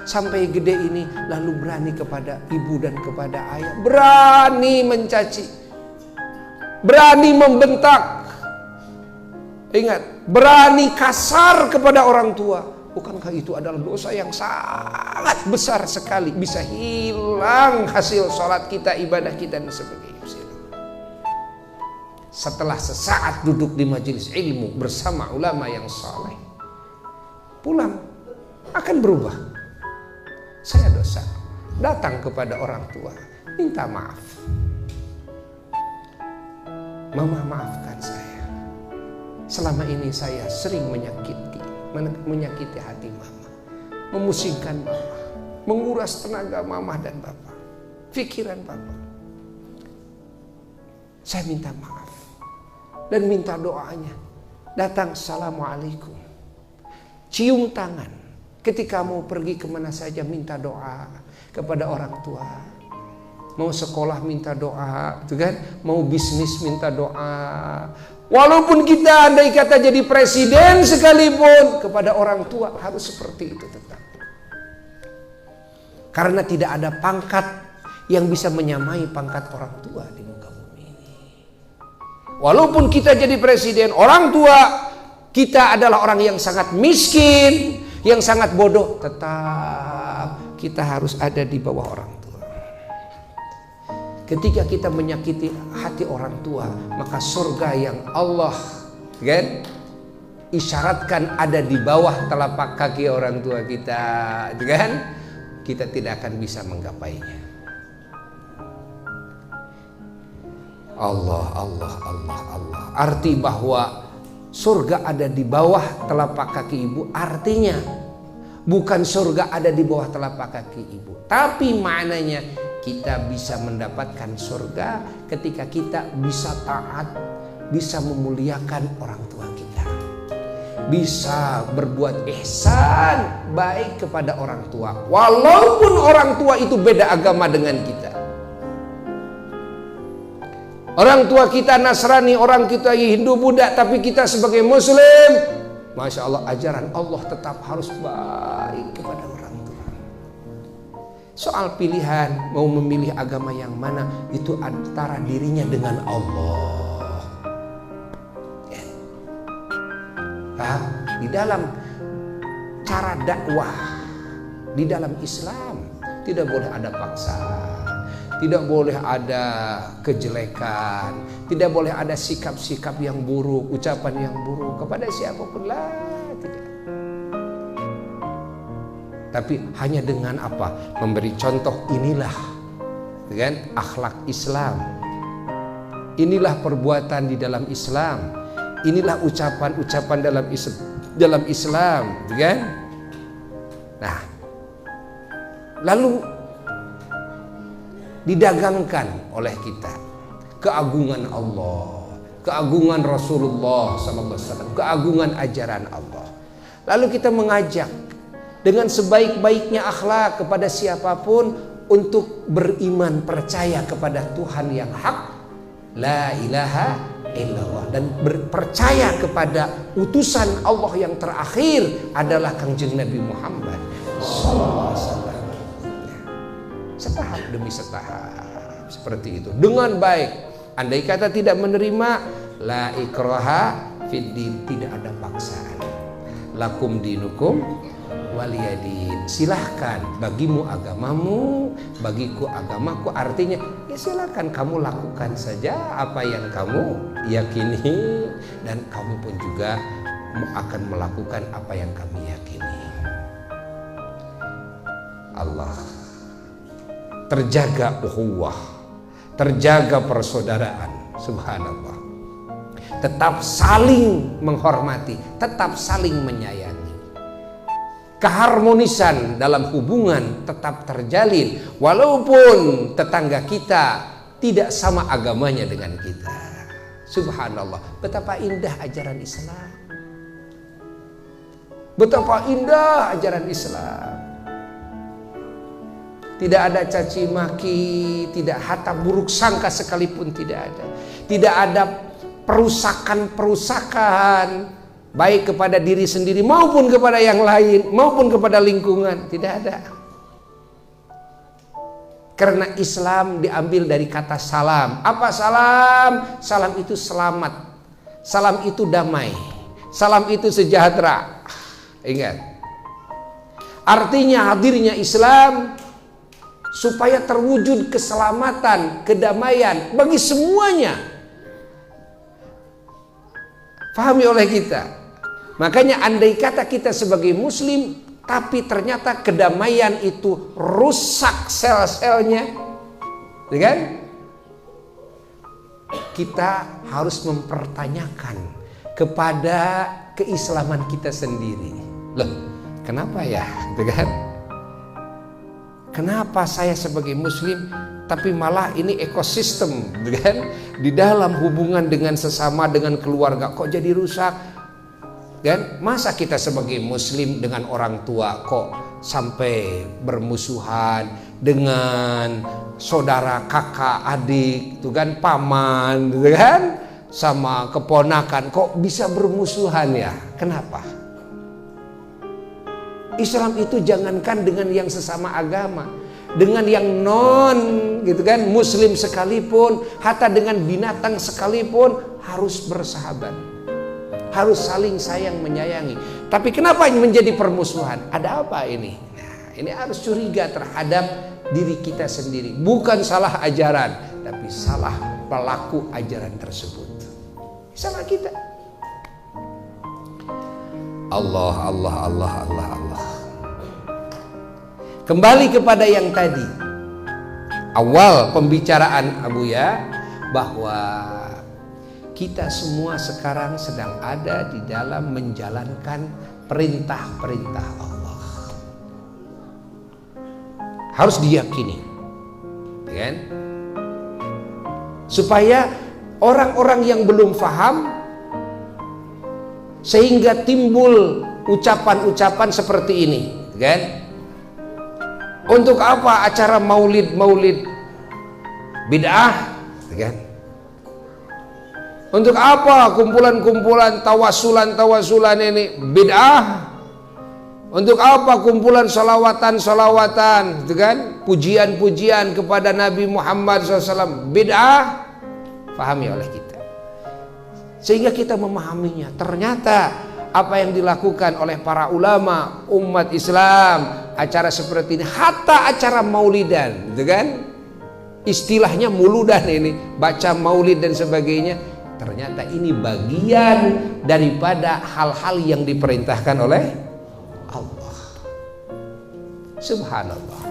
Sampai gede ini lalu berani kepada ibu dan kepada ayah, berani mencaci, berani membentak. Ingat, berani kasar kepada orang tua. Bukankah itu adalah dosa yang sangat besar sekali? Bisa hilang hasil sholat kita, ibadah kita dan sebagainya. Setelah sesaat duduk di majelis ilmu bersama ulama yang saleh, pulang akan berubah. Saya dosa, datang kepada orang tua, minta maaf. Mama, maafkan saya. Selama ini saya sering menyakiti hati mama, memusingkan mama, menguras tenaga mama dan papa, pikiran papa. Saya minta maaf dan minta doanya. Datang, assalamualaikum, cium tangan. Ketika mau pergi kemana saja minta doa kepada orang tua. Mau sekolah minta doa, gitu kan? Mau bisnis minta doa. Walaupun kita andai kata jadi presiden sekalipun, kepada orang tua harus seperti itu tetap. Karena tidak ada pangkat yang bisa menyamai pangkat orang tua di muka bumi ini. Walaupun kita jadi presiden, orang tua kita adalah orang yang sangat miskin, Yang sangat bodoh, tetap kita harus ada di bawah orang tua. Ketika kita menyakiti hati orang tua, maka surga yang Allah kan isyaratkan ada di bawah telapak kaki orang tua kita, kan? Kita tidak akan bisa menggapainya. Allah. Arti bahwa surga ada di bawah telapak kaki ibu, artinya bukan surga ada di bawah telapak kaki ibu, tapi maknanya kita bisa mendapatkan surga ketika kita bisa taat, bisa memuliakan orang tua kita, bisa berbuat ihsan baik kepada orang tua, walaupun orang tua itu beda agama dengan kita. Orang tua kita Nasrani, orang kita Hindu, Buddha, tapi kita sebagai Muslim, Masya Allah, ajaran Allah tetap harus baik kepada orang tua. Soal pilihan, mau memilih agama yang mana, itu antara dirinya dengan Allah. Nah, di dalam cara dakwah, di dalam Islam, tidak boleh ada paksaan. Tidak boleh ada kejelekan, tidak boleh ada sikap-sikap yang buruk, ucapan yang buruk kepada siapapun lah, tidak. Tapi hanya dengan apa? Memberi contoh, inilah kan akhlak Islam. Inilah perbuatan di dalam Islam. Inilah ucapan-ucapan dalam Islam, kan? Nah, lalu didagangkan oleh kita keagungan Allah, keagungan Rasulullah SAW, keagungan ajaran Allah. Lalu kita mengajak dengan sebaik-baiknya akhlak kepada siapapun untuk beriman, percaya kepada Tuhan yang hak, la ilaha illallah, dan percaya kepada utusan Allah yang terakhir adalah Kangjeng Nabi Muhammad SAW. Setahap demi setahap seperti itu, dengan baik. Andai kata tidak menerima, la ikraha fiddin, tidak ada paksaan. Lakum dinukum waliyadin, silahkan, bagimu agamamu, bagiku agamaku. Artinya ya silahkan kamu lakukan saja apa yang kamu yakini, dan kamu pun juga akan melakukan apa yang kami yakini. Allah, terjaga ukhuwah, terjaga persaudaraan, subhanallah. Tetap saling menghormati, tetap saling menyayangi. Keharmonisan dalam hubungan tetap terjalin, walaupun tetangga kita tidak sama agamanya dengan kita. Subhanallah, betapa indah ajaran Islam. Betapa indah ajaran Islam. Tidak ada caci maki, tidak harta buruk sangka sekalipun tidak ada. Tidak ada perusakan-perusakan baik kepada diri sendiri maupun kepada yang lain, maupun kepada lingkungan, tidak ada. Karena Islam diambil dari kata salam. Apa salam? Salam itu selamat. Salam itu damai. Salam itu sejahtera. Ingat. Artinya hadirnya Islam supaya terwujud keselamatan, kedamaian bagi semuanya. Pahami oleh kita. Makanya andai kata kita sebagai muslim, tapi ternyata kedamaian itu rusak sel-selnya, kan? Kita harus mempertanyakan kepada keislaman kita sendiri. Loh, kenapa ya? Kan? Kenapa saya sebagai muslim tapi malah ini ekosistem, kan? Di dalam hubungan dengan sesama, dengan keluarga kok jadi rusak, kan? Masa kita sebagai muslim dengan orang tua kok sampai bermusuhan, dengan saudara, kakak, adik, itu kan, paman, kan? Sama keponakan kok bisa bermusuhan ya? Kenapa? Islam itu jangankan dengan yang sesama agama, dengan yang non gitu kan muslim sekalipun, hatta dengan binatang sekalipun harus bersahabat, harus saling sayang menyayangi. Tapi kenapa menjadi permusuhan? Ada apa ini? Nah, ini harus curiga terhadap diri kita sendiri. Bukan salah ajaran, tapi salah pelaku ajaran tersebut. Salah kita. Allah. Kembali kepada yang tadi, awal pembicaraan Abuya, bahwa kita semua sekarang sedang ada di dalam menjalankan perintah-perintah Allah. Harus diyakini, kan? Supaya orang-orang yang belum paham, sehingga timbul ucapan-ucapan seperti ini, kan? Untuk apa acara maulid bid'ah, kan? Untuk apa kumpulan-kumpulan tawasulan ini bid'ah? Untuk apa kumpulan salawatan, kan? Pujian-pujian kepada Nabi Muhammad SAW bid'ah? Pahami oleh kita, sehingga kita memahaminya. Ternyata apa yang dilakukan oleh para ulama umat Islam, acara seperti ini, hatta acara maulidan, gitu kan? Istilahnya muludan ini, baca maulid dan sebagainya. Ternyata ini bagian daripada hal-hal yang diperintahkan oleh Allah. Subhanallah.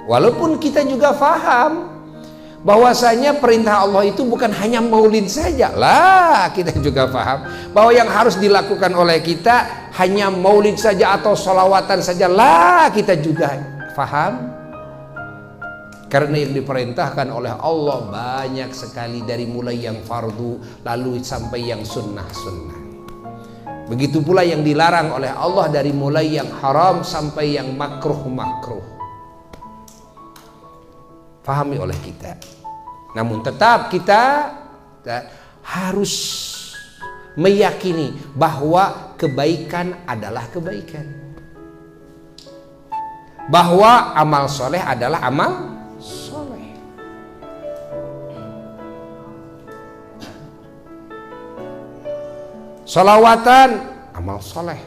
Walaupun kita juga faham bahwasanya perintah Allah itu bukan hanya maulid saja lah, kita juga paham bahwa yang harus dilakukan oleh kita hanya maulid saja atau sholawatan saja lah, kita juga paham. Karena yang diperintahkan oleh Allah banyak sekali, dari mulai yang fardu lalu sampai yang sunnah-sunnah. Begitu pula yang dilarang oleh Allah, dari mulai yang haram sampai yang makruh-makruh. Pahami oleh kita. Namun tetap kita harus meyakini bahwa kebaikan adalah kebaikan, bahwa amal soleh adalah amal soleh. Salawatan amal soleh,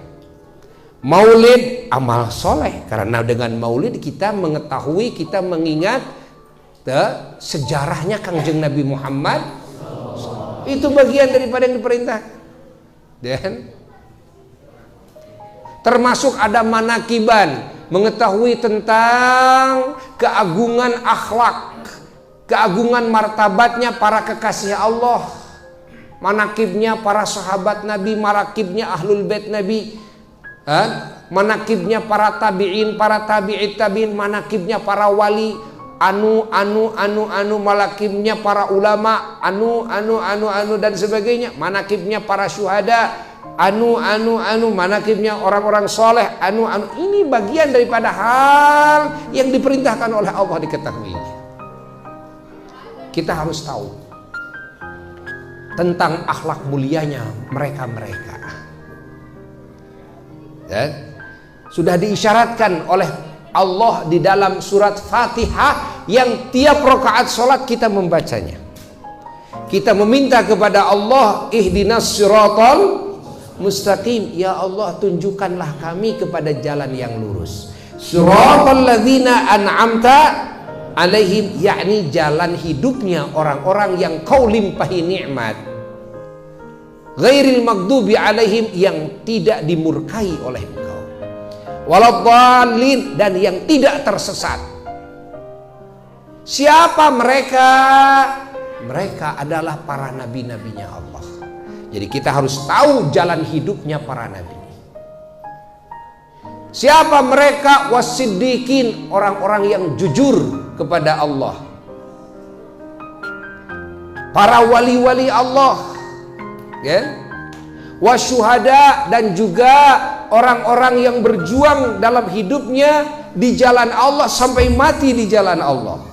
maulid amal soleh. Karena dengan maulid kita mengetahui, kita mengingat sejarahnya Kangjeng Nabi Muhammad. Itu bagian daripada yang diperintahkan. Dan termasuk ada manakiban, mengetahui tentang keagungan akhlak, keagungan martabatnya para kekasih Allah, manakibnya para sahabat Nabi, manakibnya ahlul bait Nabi, manakibnya para tabi'in, para tabi'it tabi'in, manakibnya para wali, anu, manakibnya para ulama, anu dan sebagainya, manakibnya para syuhada, anu, manakibnya orang-orang soleh, anu. Ini bagian daripada hal yang diperintahkan oleh Allah diketahui. Kita harus tahu tentang akhlak mulianya mereka-mereka. Dan sudah diisyaratkan oleh Allah di dalam surat Fatihah, yang tiap rakaat sholat kita membacanya. Kita meminta kepada Allah, ihdinas siratal mustaqim, ya Allah tunjukkanlah kami kepada jalan yang lurus. Siratal ladzina an'amta alaihim, yakni jalan hidupnya orang-orang yang kau limpahi nikmat. Ghairil maghdubi alaihim, yang tidak dimurkai oleh engkau. Waladhdallin, dan yang tidak tersesat. Siapa mereka? Mereka adalah para nabi-nabinya Allah. Jadi kita harus tahu jalan hidupnya para nabi. Siapa mereka? Wasiddiqin, orang-orang yang jujur kepada Allah, para wali-wali Allah, ya. Wasyuhada, dan juga orang-orang yang berjuang dalam hidupnya di jalan Allah sampai mati di jalan Allah.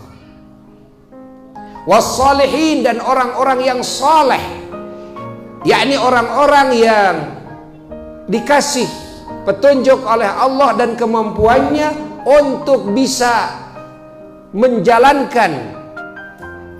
Wassalihin, dan orang-orang yang saleh, yakni orang-orang yang dikasih petunjuk oleh Allah dan kemampuannya untuk bisa menjalankan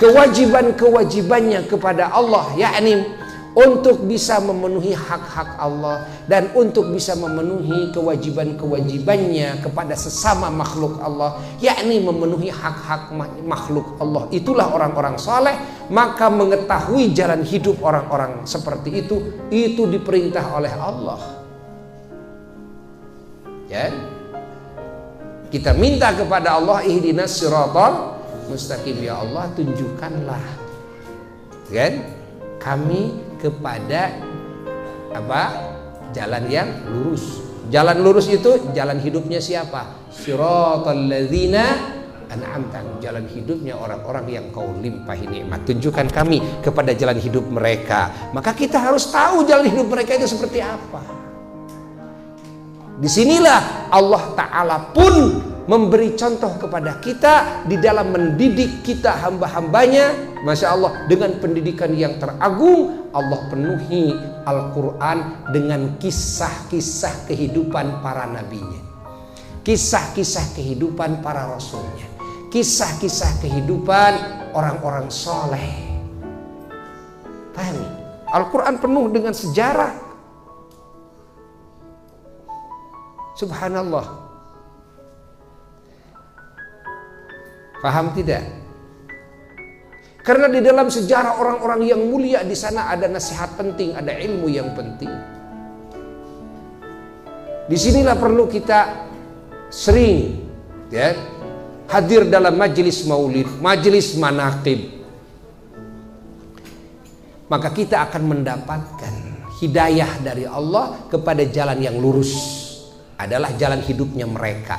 kewajiban-kewajibannya kepada Allah, yakni untuk bisa memenuhi hak-hak Allah dan untuk bisa memenuhi kewajiban-kewajibannya kepada sesama makhluk Allah, yakni memenuhi hak-hak makhluk Allah. Itulah orang-orang saleh. Maka mengetahui jalan hidup orang-orang seperti itu diperintah oleh Allah. Ya, kita minta kepada Allah, ihdinas siratal mustaqim, ya Allah tunjukkanlah kan kami kepada jalan yang lurus. Jalan lurus itu jalan hidupnya siapa? Siratal ladzina an'amta, jalan hidupnya orang-orang yang kau limpahi nikmat. Tunjukkan kami kepada jalan hidup mereka. Maka kita harus tahu jalan hidup mereka itu seperti apa. Disinilah Allah Ta'ala pun memberi contoh kepada kita di dalam mendidik kita hamba-hambanya. Masya Allah, dengan pendidikan yang teragung, Allah penuhi Al-Quran dengan kisah-kisah kehidupan para nabinya, kisah-kisah kehidupan para rasulnya, kisah-kisah kehidupan orang-orang soleh. Pahami? Al-Quran penuh dengan sejarah. Subhanallah. Paham tidak? Karena di dalam sejarah orang-orang yang mulia di sana ada nasihat penting, ada ilmu yang penting. Disinilah perlu kita sering ya hadir dalam majelis maulid, majelis manaqib. Maka kita akan mendapatkan hidayah dari Allah kepada jalan yang lurus, adalah jalan hidupnya mereka,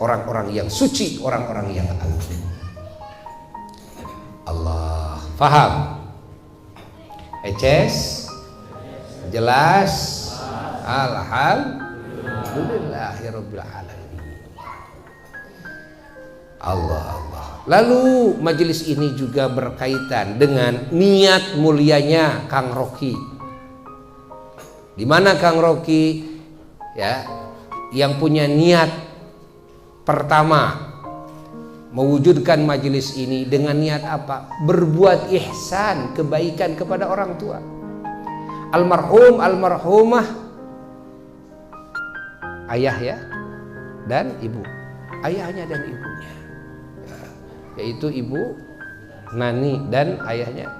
orang-orang yang suci, orang-orang yang agung. Allah, paham? Eces? Jelas? Alhamdulillahirabbil alamin. Allah. Lalu majelis ini juga berkaitan dengan niat mulianya Kang Rocky. Di mana Kang Rocky ya yang punya niat pertama mewujudkan majelis ini dengan niat apa? Berbuat ihsan, kebaikan kepada orang tua. Almarhum, almarhumah, ayah ya dan ibu, ayahnya dan ibunya, yaitu ibu Nani dan ayahnya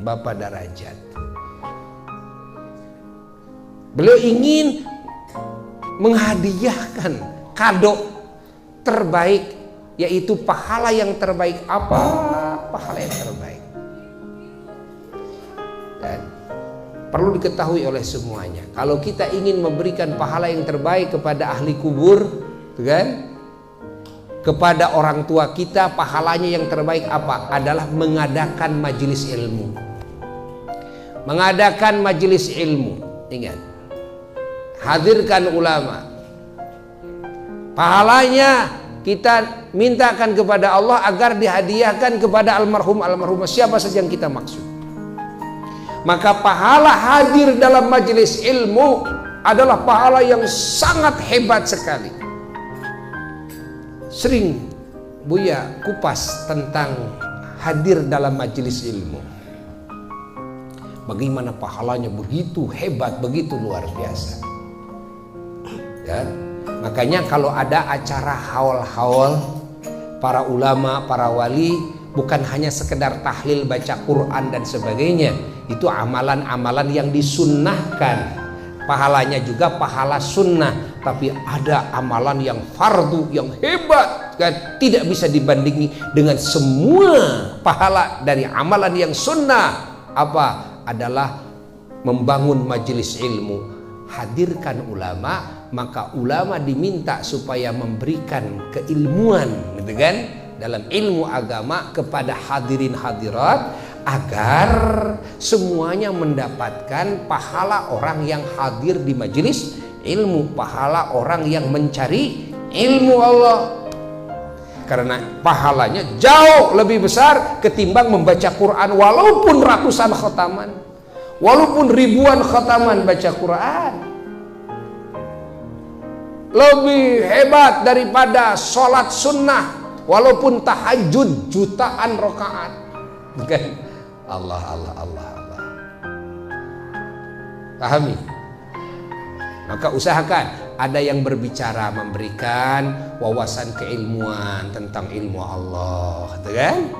Bapak Darajat. Beliau ingin menghadiahkan kado terbaik, yaitu pahala yang terbaik. Apa pahala yang terbaik? Dan perlu diketahui oleh semuanya, kalau kita ingin memberikan pahala yang terbaik kepada ahli kubur, kan? Kepada orang tua kita, pahalanya yang terbaik apa? Adalah mengadakan majelis ilmu. Mengadakan majelis ilmu. Ingat, hadirkan ulama. Pahalanya kita mintakan kepada Allah agar dihadiahkan kepada almarhum almarhumah siapa saja yang kita maksud. Maka pahala hadir dalam majelis ilmu adalah pahala yang sangat hebat sekali. Sering Buya kupas tentang hadir dalam majelis ilmu. Bagaimana pahalanya begitu hebat, begitu luar biasa. Ya. Makanya kalau ada acara haul-haul para ulama, para wali, bukan hanya sekedar tahlil, baca Quran dan sebagainya. Itu amalan-amalan yang disunnahkan. Pahalanya juga pahala sunnah. Tapi ada amalan yang fardu, yang hebat, kan? Tidak bisa dibandingi dengan semua pahala dari amalan yang sunnah. Apa? Adalah membangun majelis ilmu. Hadirkan ulama, maka ulama diminta supaya memberikan keilmuan, gitu kan, dalam ilmu agama kepada hadirin hadirat, agar semuanya mendapatkan pahala orang yang hadir di majelis ilmu, pahala orang yang mencari ilmu Allah. Karena pahalanya jauh lebih besar ketimbang membaca Quran walaupun ratusan khataman, walaupun ribuan khataman baca Quran. Lebih hebat daripada sholat sunnah walaupun tahajud jutaan rakaat. Bukan? Allah, Allah, Allah, Allah. Pahami? Maka usahakan ada yang berbicara, memberikan wawasan keilmuan tentang ilmu Allah, kan?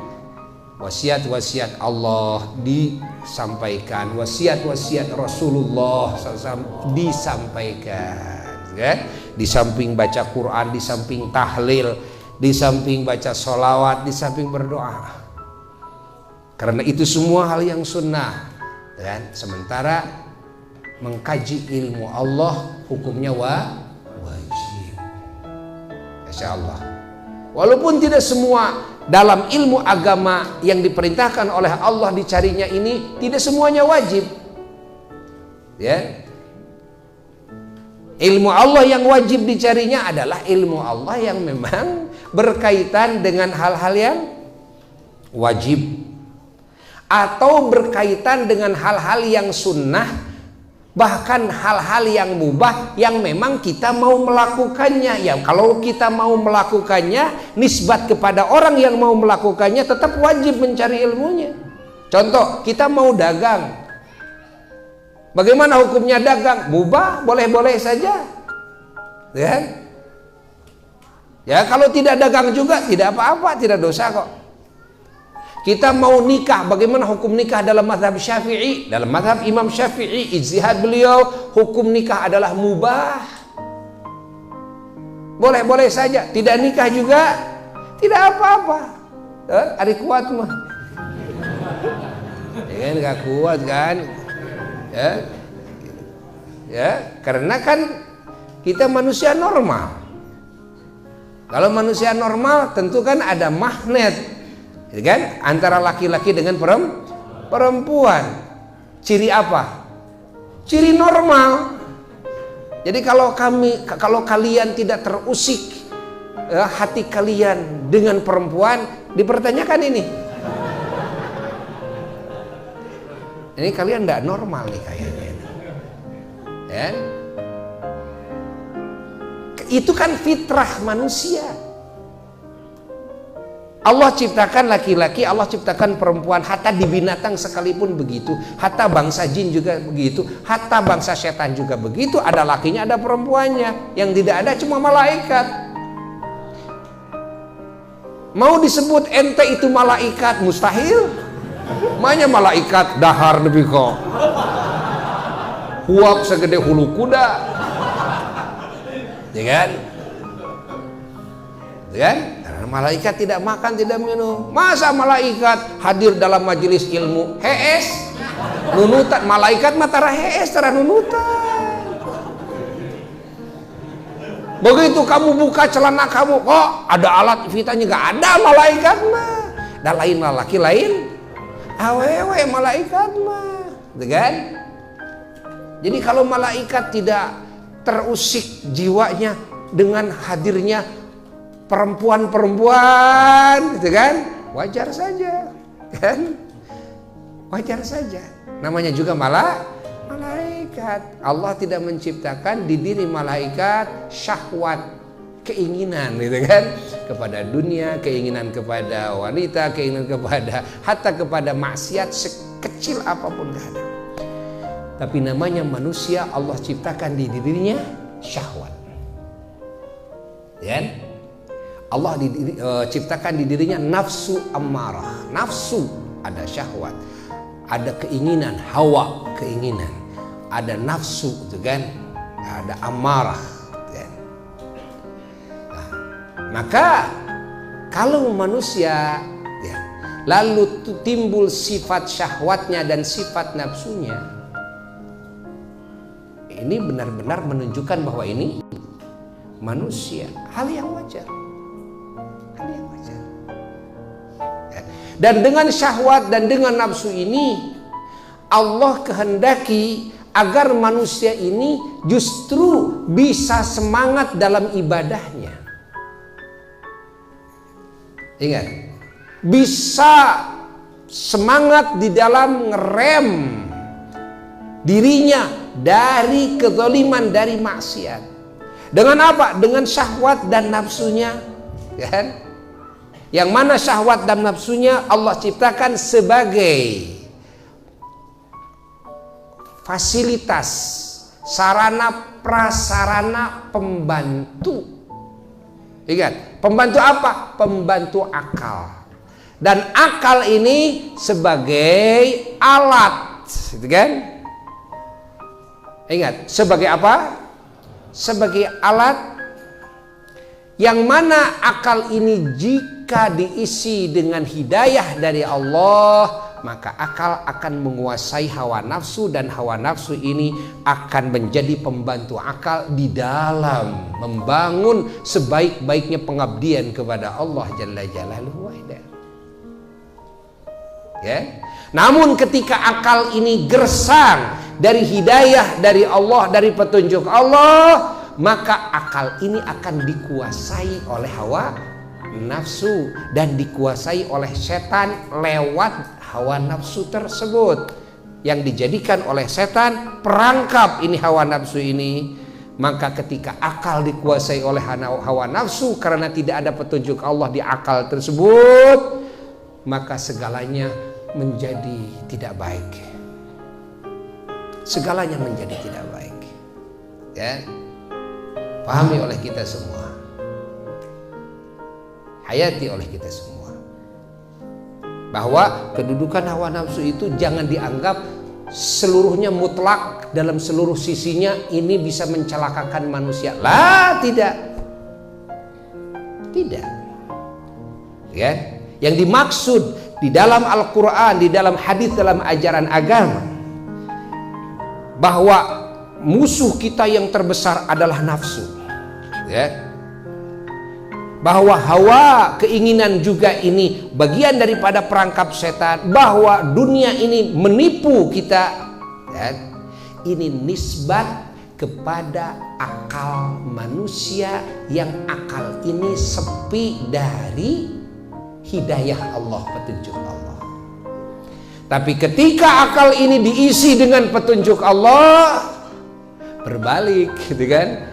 Wasiat-wasiat Allah disampaikan, wasiat-wasiat Rasulullah SAW disampaikan, kan? Di samping baca Quran, di samping tahlil, di samping baca sholawat, di samping berdoa. Karena itu semua hal yang sunnah, kan? Sementara mengkaji ilmu Allah hukumnya wajib. Masya Allah. Walaupun tidak semua dalam ilmu agama yang diperintahkan oleh Allah dicarinya ini tidak semuanya wajib, ya. Ilmu Allah yang wajib dicarinya adalah ilmu Allah yang memang berkaitan dengan hal-hal yang wajib atau berkaitan dengan hal-hal yang sunnah, bahkan hal-hal yang mubah yang memang kita mau melakukannya. Ya, kalau kita mau melakukannya nisbat kepada orang yang mau melakukannya, tetap wajib mencari ilmunya. Contoh, kita mau dagang, bagaimana hukumnya dagang? Mubah, boleh-boleh saja, ya. Ya, kalau tidak dagang juga tidak apa-apa, tidak dosa kok. Kita mau nikah, bagaimana hukum nikah dalam mazhab Syafi'i? Dalam mazhab Imam Syafi'i, ijtihad beliau, hukum nikah adalah mubah. Boleh-boleh saja. Tidak nikah juga tidak apa-apa. Ada kuat mah. Ya kan, gak kuat kan? Ya. Ya, karena kan kita manusia normal. Kalau manusia normal tentu kan ada magnet, kan, antara laki-laki dengan perempuan. Ciri apa? Ciri normal. Jadi kalau kalian tidak terusik hati kalian dengan perempuan, dipertanyakan ini kalian tidak normal nih kayaknya, ya? Itu kan fitrah manusia. Allah ciptakan laki-laki, Allah ciptakan perempuan, hatta di binatang sekalipun begitu, hatta bangsa jin juga begitu, hatta bangsa setan juga begitu, ada lakinya ada perempuannya. Yang tidak ada cuma malaikat. Mau disebut ente itu malaikat, mustahil. Makanya malaikat dahar lebih kok, huap segede hulu kuda, ya kan? Ya kan? Malaikat tidak makan, tidak minum. Masa malaikat hadir dalam majelis ilmu hees, nunutan? Malaikat matara hees, tara nunutan. Begitu kamu buka celana kamu, kok ada alat vitanya? Gak ada, malaikat mah. Dan lain laki lain awewe, malaikat mah, kan? Jadi kalau malaikat tidak terusik jiwanya dengan hadirnya perempuan-perempuan, gitu kan, wajar saja, kan, wajar saja. Namanya juga malaikat. Allah tidak menciptakan di diri malaikat syahwat, keinginan, gitu kan, kepada dunia, keinginan kepada wanita, keinginan kepada hatta kepada maksiat sekecil apapun gak ada. Tapi namanya manusia Allah ciptakan di dirinya syahwat, kan? Allah ciptakan di dirinya nafsu ammarah, nafsu, ada syahwat, ada keinginan, hawa, keinginan, ada nafsu, itu kan, ada ammarah, kan? Nah, maka kalau manusia ya, lalu timbul sifat syahwatnya dan sifat nafsunya, ini benar-benar menunjukkan bahwa ini manusia, hal yang wajar. Dan dengan syahwat dan dengan nafsu ini Allah kehendaki agar manusia ini justru bisa semangat dalam ibadahnya. Ingat, bisa semangat di dalam ngerem dirinya dari kezaliman, dari maksiat. Dengan apa? Dengan syahwat dan nafsunya, kan? Yang mana syahwat dan nafsunya Allah ciptakan sebagai fasilitas, sarana prasarana pembantu. Ingat, pembantu apa? Pembantu akal. Dan akal ini sebagai alat, gitu kan? Ingat, sebagai apa? Sebagai alat yang mana akal ini jika diisi dengan hidayah dari Allah, maka akal akan menguasai hawa nafsu, dan hawa nafsu ini akan menjadi pembantu akal di dalam membangun sebaik-baiknya pengabdian kepada Allah Jalla Jalaluhu wa Ala. Ya. Namun ketika akal ini gersang dari hidayah dari Allah, dari petunjuk Allah, maka akal ini akan dikuasai oleh hawa nafsu dan dikuasai oleh setan lewat hawa nafsu tersebut, yang dijadikan oleh setan perangkap ini hawa nafsu ini. Maka ketika akal dikuasai oleh hawa nafsu karena tidak ada petunjuk Allah di akal tersebut, maka segalanya menjadi tidak baik. Segalanya menjadi tidak baik. Ya. Pahami oleh kita semua, hayati oleh kita semua, bahwa kedudukan hawa nafsu itu jangan dianggap seluruhnya mutlak dalam seluruh sisinya ini bisa mencelakakan manusia. Lah, tidak. Tidak. Ya. Yang dimaksud di dalam Al-Quran, di dalam hadis, dalam ajaran agama, bahwa musuh kita yang terbesar adalah nafsu, ya. Bahwa hawa keinginan juga ini bagian daripada perangkap setan, bahwa dunia ini menipu kita, ya. Ini nisbat kepada akal manusia yang akal ini sepi dari hidayah Allah, petunjuk Allah. Tapi ketika akal ini diisi dengan petunjuk Allah, berbalik, gitu kan?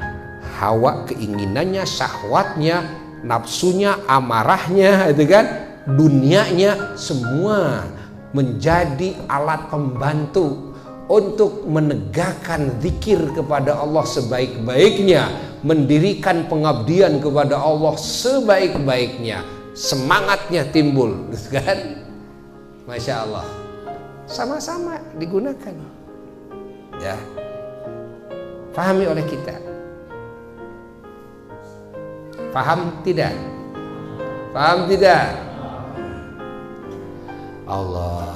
Hawa keinginannya, syahwatnya, nafsunya, amarahnya, gitu kan? Dunianya semua menjadi alat pembantu untuk menegakkan zikir kepada Allah sebaik-baiknya, mendirikan pengabdian kepada Allah sebaik-baiknya. Semangatnya timbul, gitu kan? Masya Allah, sama-sama digunakan, ya. Pahami oleh kita. Paham tidak? Paham tidak? Allah.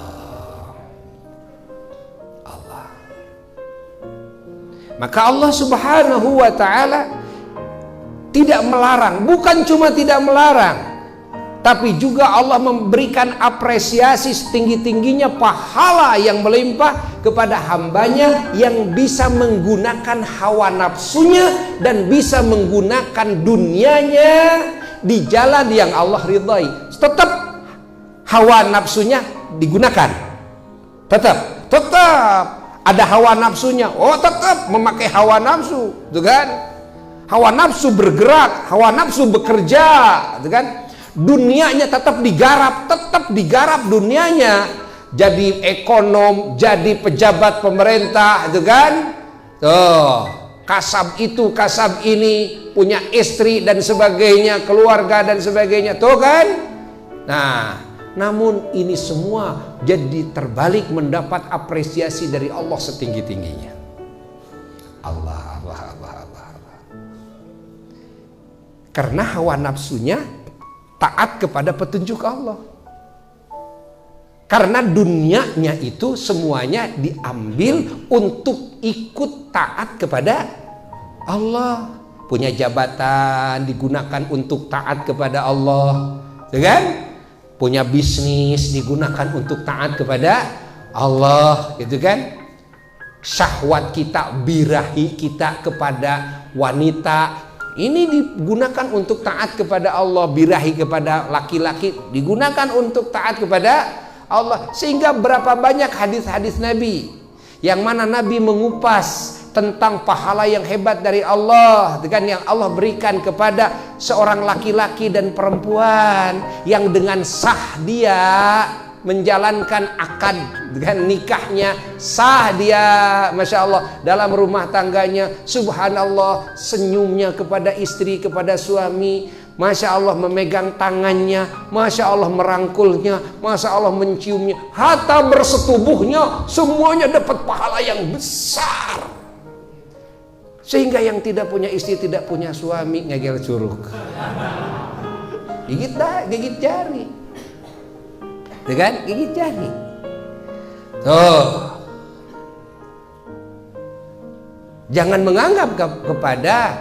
Maka Allah Subhanahu wa ta'ala tidak melarang. Bukan cuma tidak melarang, tapi juga Allah memberikan apresiasi setinggi-tingginya pahala yang melimpah kepada hambanya yang bisa menggunakan hawa nafsunya dan bisa menggunakan dunianya di jalan yang Allah ridhai. Tetap hawa nafsunya digunakan, tetap ada hawa nafsunya. Oh, tetap memakai hawa nafsu, gitu kan? Hawa nafsu bergerak, hawa nafsu bekerja, gitu kan? Dunianya tetap digarap dunianya, jadi ekonom, jadi pejabat pemerintah, gitu kan? Tuh, kasab itu, kasab ini, punya istri dan sebagainya, keluarga dan sebagainya, tuh kan? Nah, namun ini semua jadi terbalik mendapat apresiasi dari Allah setinggi-tingginya. Allah. Karena hawa nafsunya taat kepada petunjuk Allah. Karena dunianya itu semuanya diambil untuk ikut taat kepada Allah. Punya jabatan digunakan untuk taat kepada Allah, ya kan? Punya bisnis digunakan untuk taat kepada Allah, gitu kan? Syahwat kita, birahi kita kepada wanita ini digunakan untuk taat kepada Allah, birahi kepada laki-laki digunakan untuk taat kepada Allah. Sehingga berapa banyak hadis-hadis Nabi yang mana Nabi mengupas tentang pahala yang hebat dari Allah, dengan yang Allah berikan kepada seorang laki-laki dan perempuan yang dengan sah dia menjalankan akad dengan nikahnya, sah dia, Masya Allah, dalam rumah tangganya, subhanallah, senyumnya kepada istri, kepada suami, Masya Allah, memegang tangannya, Masya Allah, merangkulnya, Masya Allah, menciumnya, hatta bersetubuhnya, semuanya dapat pahala yang besar. Sehingga yang tidak punya istri, tidak punya suami, ngegel curug, gigit jari, kan? Gigit jari. Tuh, jangan menganggap kepada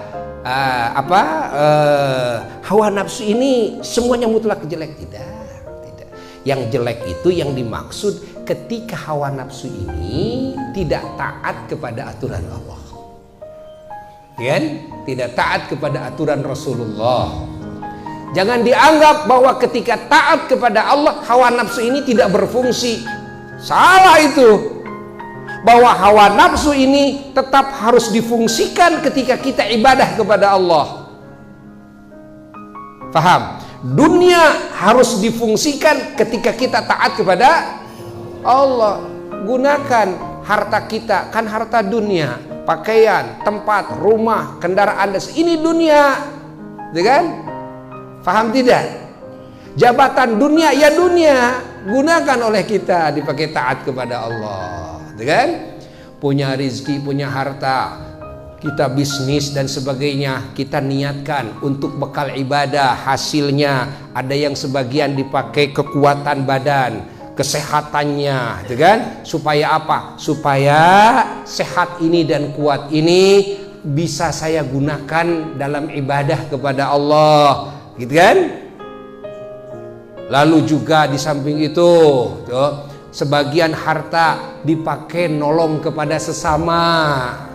hawa nafsu ini semuanya mutlak jelek. Tidak. Yang jelek itu yang dimaksud ketika hawa nafsu ini tidak taat kepada aturan Allah, kan? Tidak taat kepada aturan Rasulullah. Jangan dianggap bahwa ketika taat kepada Allah, hawa nafsu ini tidak berfungsi. Salah itu. Bahwa hawa nafsu ini tetap harus difungsikan ketika kita ibadah kepada Allah. Faham? Dunia harus difungsikan ketika kita taat kepada Allah. Gunakan harta kita, kan harta dunia, pakaian, tempat, rumah, kendaraan, ini dunia, kan? Paham tidak? Jabatan dunia, ya dunia, gunakan oleh kita dipakai taat kepada Allah, kan? Punya rizki, punya harta, kita bisnis dan sebagainya, kita niatkan untuk bekal ibadah, hasilnya ada yang sebagian dipakai kekuatan badan, kesehatannya, kan? Supaya apa? Supaya sehat ini dan kuat ini bisa saya gunakan dalam ibadah kepada Allah, gitu kan? Lalu juga di samping itu, sebagian harta dipakai nolong kepada sesama,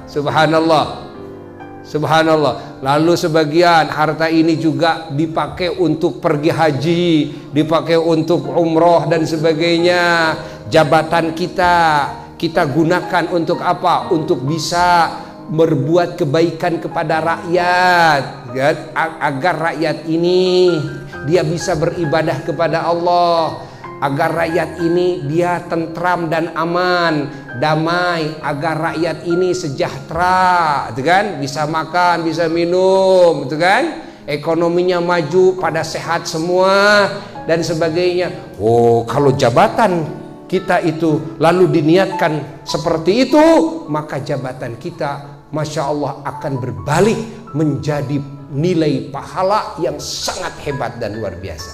subhanallah, subhanallah. Lalu sebagian harta ini juga dipakai untuk pergi haji, dipakai untuk umroh dan sebagainya. Jabatan kita gunakan untuk apa? Untuk bisa berbuat kebaikan kepada rakyat, kan? Agar rakyat ini dia bisa beribadah kepada Allah, agar rakyat ini dia tentram dan aman, damai, agar rakyat ini sejahtera, kan? Bisa makan, bisa minum, kan? Ekonominya maju, pada sehat semua dan sebagainya. Oh, kalau jabatan kita itu lalu diniatkan seperti itu, maka jabatan kita, Masya Allah, akan berbalik menjadi nilai pahala yang sangat hebat dan luar biasa.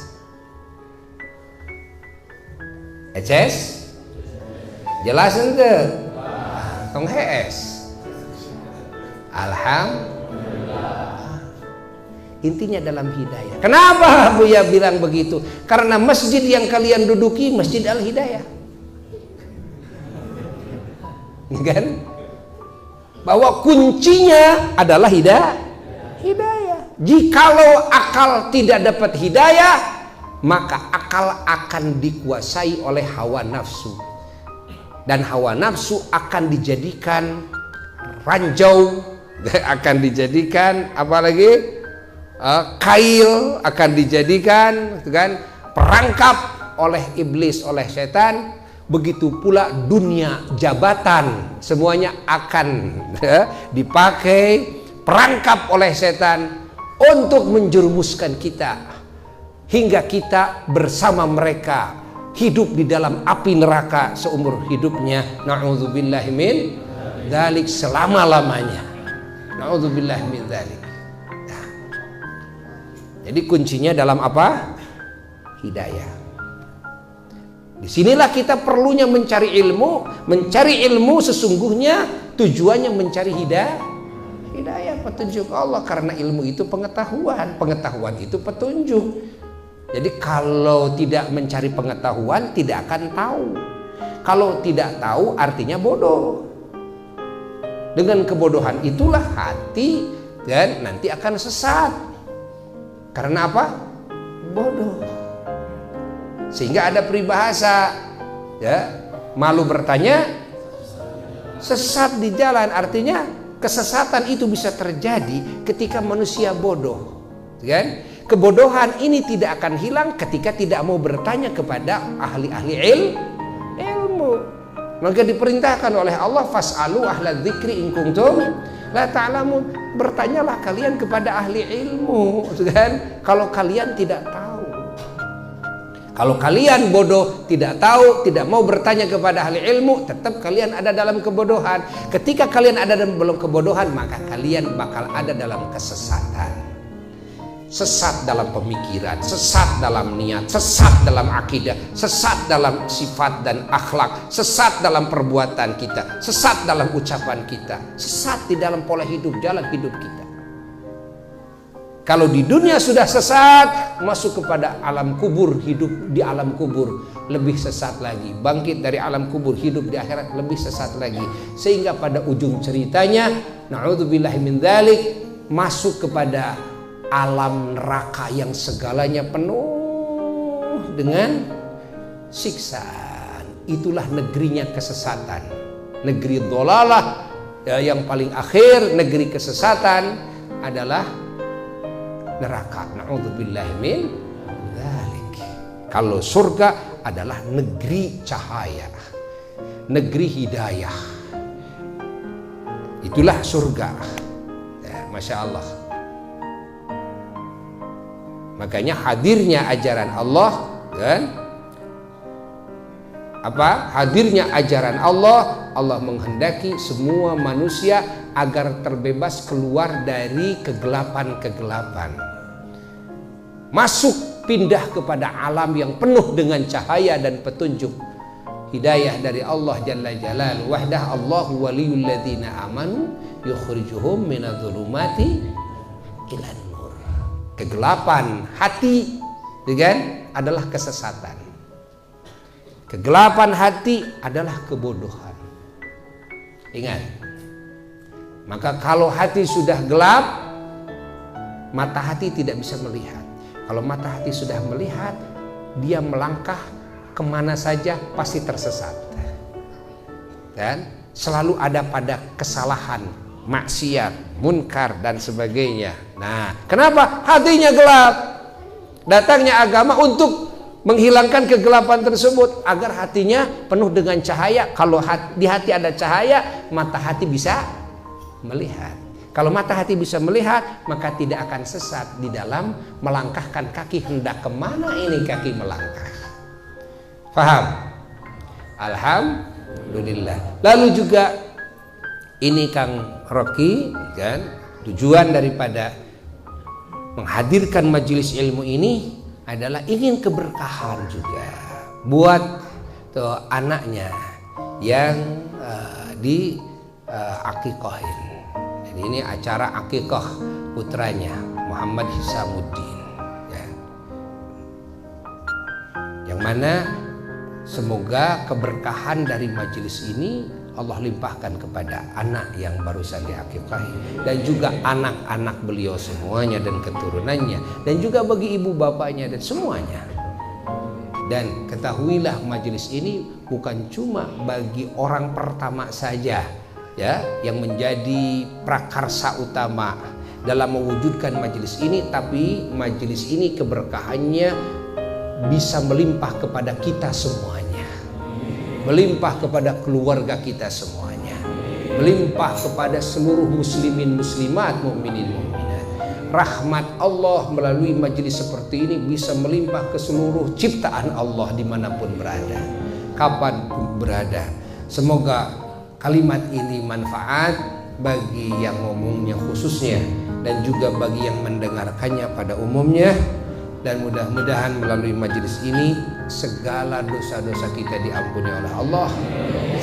Eces? Jelas ente? Tong hees. Alhamdulillah. Intinya dalam hidayah. Kenapa Buya bilang begitu? Karena masjid yang kalian duduki Masjid Al-Hidayah, kan? Bahwa kuncinya adalah hidayah. Jikalau akal tidak dapat hidayah, maka akal akan dikuasai oleh hawa nafsu, dan hawa nafsu akan dijadikan ranjau, akan dijadikan apalagi kail, akan dijadikan, kan, perangkap oleh iblis, oleh setan. Begitu pula dunia, jabatan, semuanya akan dipakai perangkap oleh setan untuk menjerumuskan kita hingga kita bersama mereka hidup di dalam api neraka seumur hidupnya. Na'udzubillahi min dzalik, selama-lamanya. Na'udzubillahi min dzalik. Nah, jadi kuncinya dalam apa? Hidayah. Disinilah kita perlunya mencari ilmu. Mencari ilmu sesungguhnya tujuannya mencari hidayah, petunjuk Allah. Karena ilmu itu pengetahuan, pengetahuan itu petunjuk. Jadi kalau tidak mencari pengetahuan tidak akan tahu. Kalau tidak tahu artinya bodoh. Dengan kebodohan itulah hati dan nanti akan sesat. Karena apa? Bodoh. Sehingga ada peribahasa, ya, malu bertanya, Sesat di jalan artinya kesesatan itu bisa terjadi ketika manusia bodoh, kan? Kebodohan ini tidak akan hilang ketika tidak mau bertanya kepada ahli-ahli ilmu. Maka diperintahkan oleh Allah, fas'alu ahla dzikri in kuntum la ta'lamun. Bertanyalah kalian kepada ahli ilmu, kan? Kalau kalian tidak tahu. Kalau kalian bodoh, tidak tahu, tidak mau bertanya kepada ahli ilmu, tetap kalian ada dalam kebodohan. Ketika kalian ada dalam kebodohan, maka kalian bakal ada dalam kesesatan. Sesat dalam pemikiran, sesat dalam niat, sesat dalam akidah, sesat dalam sifat dan akhlak, sesat dalam perbuatan kita, sesat dalam ucapan kita, sesat di dalam pola hidup, jalan hidup kita. Kalau di dunia sudah sesat, masuk kepada alam kubur, hidup di alam kubur lebih sesat lagi. Bangkit dari alam kubur, hidup di akhirat lebih sesat lagi. Sehingga pada ujung ceritanya, na'udzubillahi min dzalik, masuk kepada alam neraka yang segalanya penuh dengan siksaan. Itulah negerinya kesesatan. Negeri dhalalah, yang paling akhir, negeri kesesatan adalah neraka. Na'udzubillahi min dzalik. Kalau surga adalah negeri cahaya, negeri hidayah. Itulah surga. Ya, Masya Allah. Makanya hadirnya ajaran Allah, kan? Hadirnya ajaran Allah, Allah menghendaki semua manusia agar terbebas keluar dari kegelapan-kegelapan, masuk pindah kepada alam yang penuh dengan cahaya dan petunjuk hidayah dari Allah Jalla Jalaluhu. Wahdah Allahu waliyul ladzina amanu yukhrijuhum minadh-dhulumati ilan nur. Kegelapan hati, kan, adalah kesesatan. Kegelapan hati adalah kebodohan. Ingat. Maka kalau hati sudah gelap, mata hati tidak bisa melihat. Kalau mata hati sudah melihat, dia melangkah kemana saja pasti tersesat. Dan selalu ada pada kesalahan, maksiat, munkar dan sebagainya. Nah, kenapa? Hatinya gelap. Datangnya agama untuk menghilangkan kegelapan tersebut agar hatinya penuh dengan cahaya. Kalau di hati ada cahaya, mata hati bisa melihat. Kalau mata hati bisa melihat, maka tidak akan sesat di dalam melangkahkan kaki. Hendak kemana ini kaki melangkah? Faham? Alhamdulillah. Lalu juga ini Kang Rocky, kan, tujuan daripada menghadirkan majelis ilmu ini adalah ingin keberkahan juga buat anaknya yang di akikohin. Jadi ini acara akikoh putranya Muhammad Hisamuddin, ya. Yang mana semoga keberkahan dari majelis ini Allah limpahkan kepada anak yang barusan diakikahi dan juga anak-anak beliau semuanya dan keturunannya, dan juga bagi ibu bapaknya dan semuanya. Dan ketahuilah majelis ini bukan cuma bagi orang pertama saja, ya, yang menjadi prakarsa utama dalam mewujudkan majelis ini, tapi majelis ini keberkahannya bisa melimpah kepada kita semuanya, melimpah kepada keluarga kita semuanya, melimpah kepada seluruh muslimin muslimat, mukminin mukminat. Rahmat Allah melalui majelis seperti ini bisa melimpah ke seluruh ciptaan Allah dimanapun berada, kapan berada. Semoga kalimat ini manfaat bagi yang ngomongnya khususnya dan juga bagi yang mendengarkannya pada umumnya. Dan mudah-mudahan melalui majelis ini segala dosa-dosa kita diampuni oleh Allah,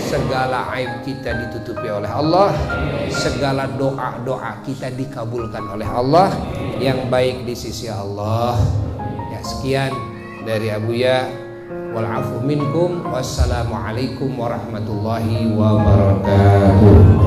segala aib kita ditutupi oleh Allah, segala doa-doa kita dikabulkan oleh Allah yang baik di sisi Allah. Ya, sekian dari Abuya, wal afu minkum, wassalamualaikum warahmatullahi wabarakatuh.